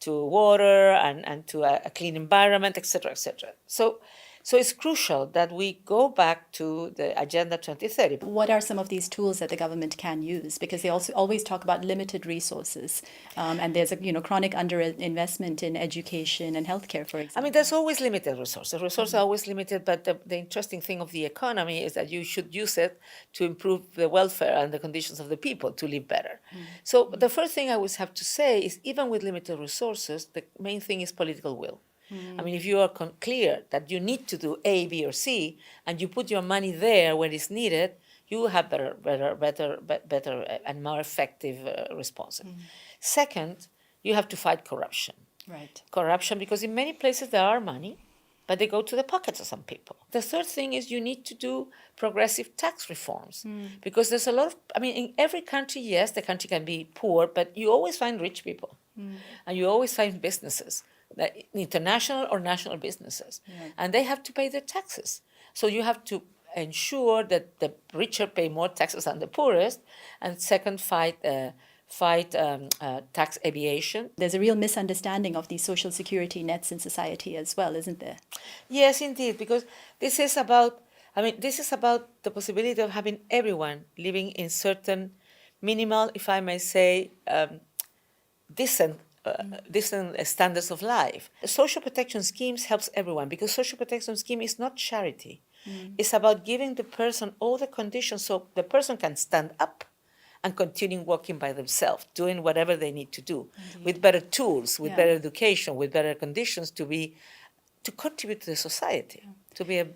water and to a clean environment, etc., etc. So it's crucial that we go back to the Agenda 2030. What are some of these tools that the government can use? Because they also always talk about limited resources, and there's a chronic underinvestment in education and healthcare, for example. I mean, there's always limited resources. Resources are always limited, but the interesting thing of the economy is that you should use it to improve the welfare and the conditions of the people to live better. So the first thing I would have to say is, even with limited resources, the main thing is political will. I mean, if you are clear that you need to do A, B, or C, and you put your money there where it's needed, you will have better and more effective responses. Second, you have to fight corruption. Right. Corruption, because in many places there are money, but they go to the pockets of some people. The third thing is you need to do progressive tax reforms, because there's a lot of, I mean, in every country, yes, the country can be poor, but you always find rich people, and you always find businesses, international or national businesses, and they have to pay their taxes. So you have to ensure that the richer pay more taxes than the poorest, and second, fight tax evasion. There's a real misunderstanding of these social security nets in society as well, isn't there? Yes, indeed, because this is about I mean, this is about the possibility of having everyone living in certain minimal, if I may say, decent standards of life. Social protection schemes helps everyone because social protection scheme is not charity. It's about giving the person all the conditions so the person can stand up and continue working by themselves, doing whatever they need to do, with better tools, with better education, with better conditions to contribute to the society, to be a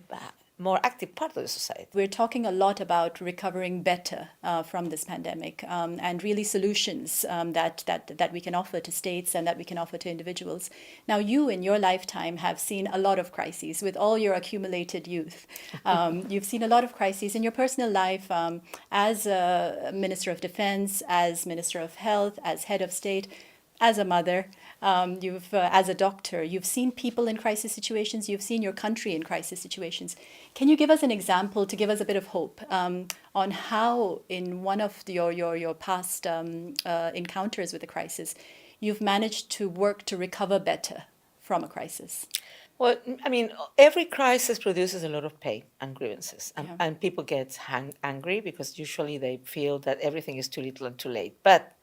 more active part of the society. We're talking a lot about recovering better from this pandemic and really solutions that we can offer to states and that we can offer to individuals. Now, you in your lifetime have seen a lot of crises with all your accumulated youth. You've seen a lot of crises in your personal life as a Minister of Defense, as Minister of Health, as Head of State, as a mother, as a doctor. You've seen people in crisis situations. You've seen your country in crisis situations. Can you give us an example to give us a bit of hope on how, in one of your past encounters with a crisis, you've managed to work to recover better from a crisis? Well, I mean, every crisis produces a lot of pain and grievances, and people get angry because usually they feel that everything is too little and too late. But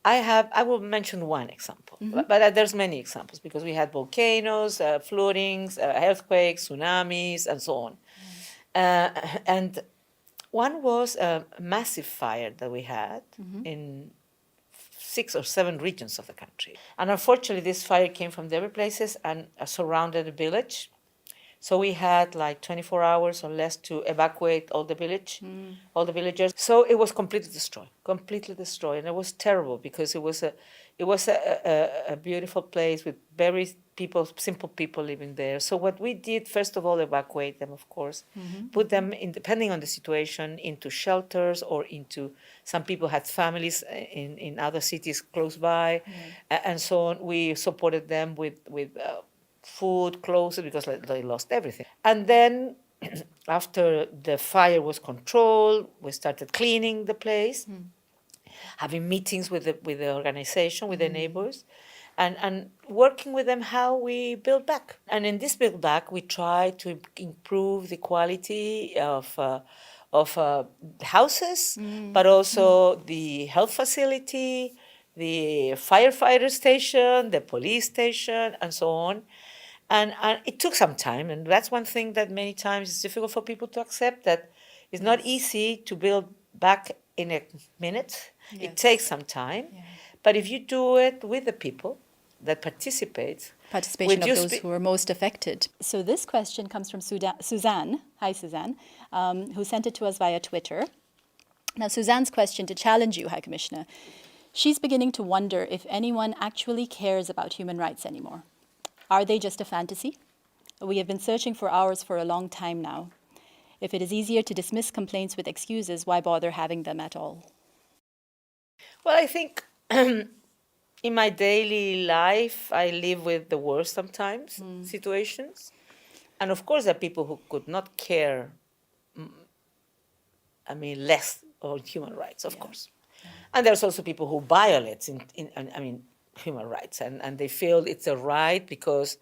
I will mention one example, but there's many examples because we had volcanoes, floodings, earthquakes, tsunamis, and so on. And one was a massive fire that we had in 6 or 7 regions of the country. And unfortunately, this fire came from different places and surrounded a village. So we had like 24 hours or less to evacuate all the villagers. So it was completely destroyed. And it was terrible because it was a beautiful place with very simple people living there. So what we did, first of all, evacuate them, of course, put them, depending on the situation, into shelters or into, some people had families in other cities close by, and so on. We supported them with food, clothes, because they lost everything. And then after the fire was controlled, we started cleaning the place, having meetings with the organization, with the neighbors, and working with them how we build back. And in this build back, we try to improve the quality of houses, but also the health facility, the firefighter station, the police station, and so on. And it took some time, and that's one thing that many times is difficult for people to accept, that it's not easy to build back in a minute. It takes some time. But if you do it with the people that participate of those who are most affected. So this question comes from Suzanne. Hi, Suzanne, who sent it to us via Twitter. Now, Suzanne's question to challenge you, High Commissioner, she's beginning to wonder if anyone actually cares about human rights anymore. Are they just a fantasy? We have been searching for hours for a long time now. If it is easier to dismiss complaints with excuses, why bother having them at all? Well, I think in my daily life, I live with the worst sometimes situations. And of course, there are people who could not care, less on human rights, of course. And there's also people who violate human rights, and they feel it's a right because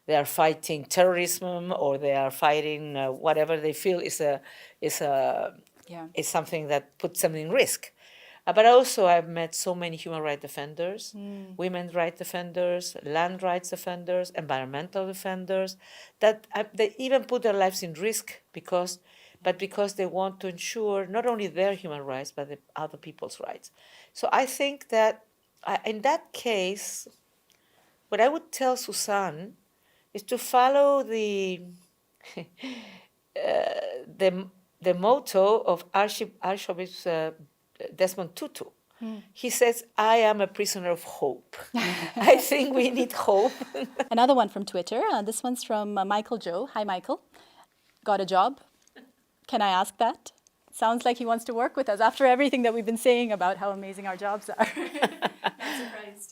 they are fighting terrorism or they are fighting whatever they feel is something that puts them in risk. But also I've met so many human rights defenders, women's rights defenders, land rights defenders, environmental defenders, that they even put their lives in risk because they want to ensure not only their human rights, but the other people's rights. So I think that in that case, what I would tell Suzanne is to follow the motto of Archbishop Desmond Tutu. He says, "I am a prisoner of hope." I think we need hope. Another one from Twitter. This one's from Michael Joe. Hi, Michael. Got a job? Can I ask that? Sounds like he wants to work with us after everything that we've been saying about how amazing our jobs are.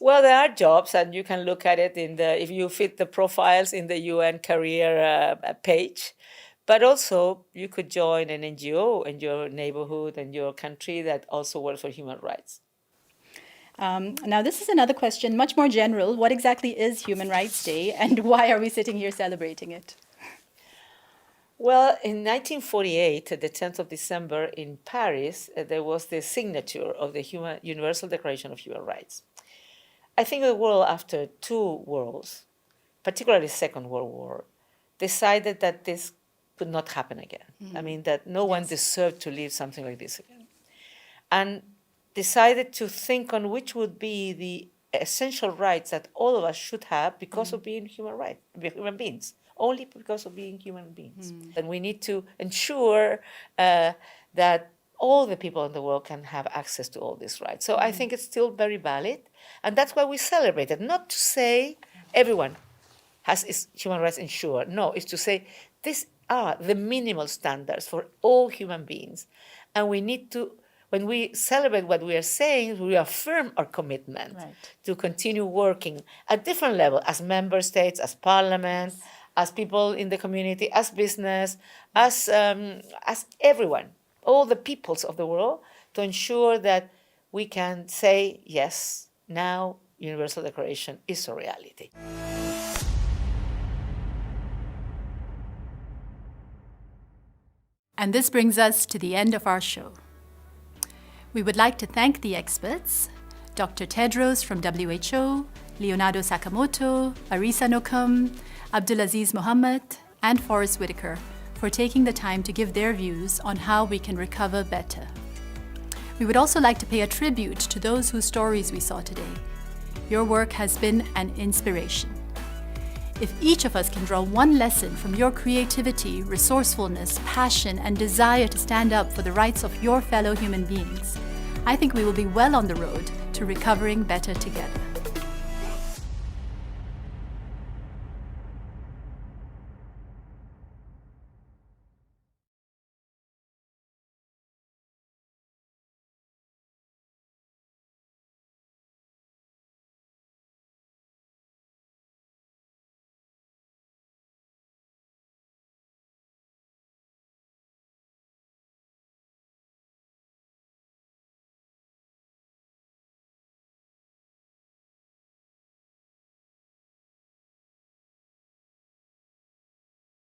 Well, there are jobs, and you can look at it if you fit the profiles in the UN career page. But also, you could join an NGO in your neighborhood and your country that also works for human rights. Now, this is another question, much more general. What exactly is Human Rights Day, and why are we sitting here celebrating it? Well, in 1948, the 10th of December in Paris, there was the signature of the Universal Declaration of Human Rights. I think the world, after two wars, particularly the Second World War, decided that this could not happen again. I mean, that no one deserved to live something like this again. And decided to think on which would be the essential rights that all of us should have because of being human beings, only because of being human beings. And we need to ensure that all the people in the world can have access to all these rights. So I think it's still very valid, and that's why we celebrate it. Not to say everyone has its human rights ensured. No, it's to say these are the minimal standards for all human beings. And we need to, when we celebrate what we are saying, we affirm our commitment to continue working at different levels, as member states, as parliament, as people in the community, as business, as everyone, all the peoples of the world, to ensure that we can say, yes, now Universal Declaration is a reality. And this brings us to the end of our show. We would like to thank the experts, Dr. Tedros from WHO, Leonardo Sakamoto, Arisa Nokum, ABDUL AZIZ MUHAMAT, and FOREST WHITAKER for taking the time to give their views on how we can recover better. We would also like to pay a tribute to those whose stories we saw today. Your work has been an inspiration. If each of us can draw one lesson from your creativity, resourcefulness, passion, and desire to stand up for the rights of your fellow human beings, I think we will be well on the road to recovering better together.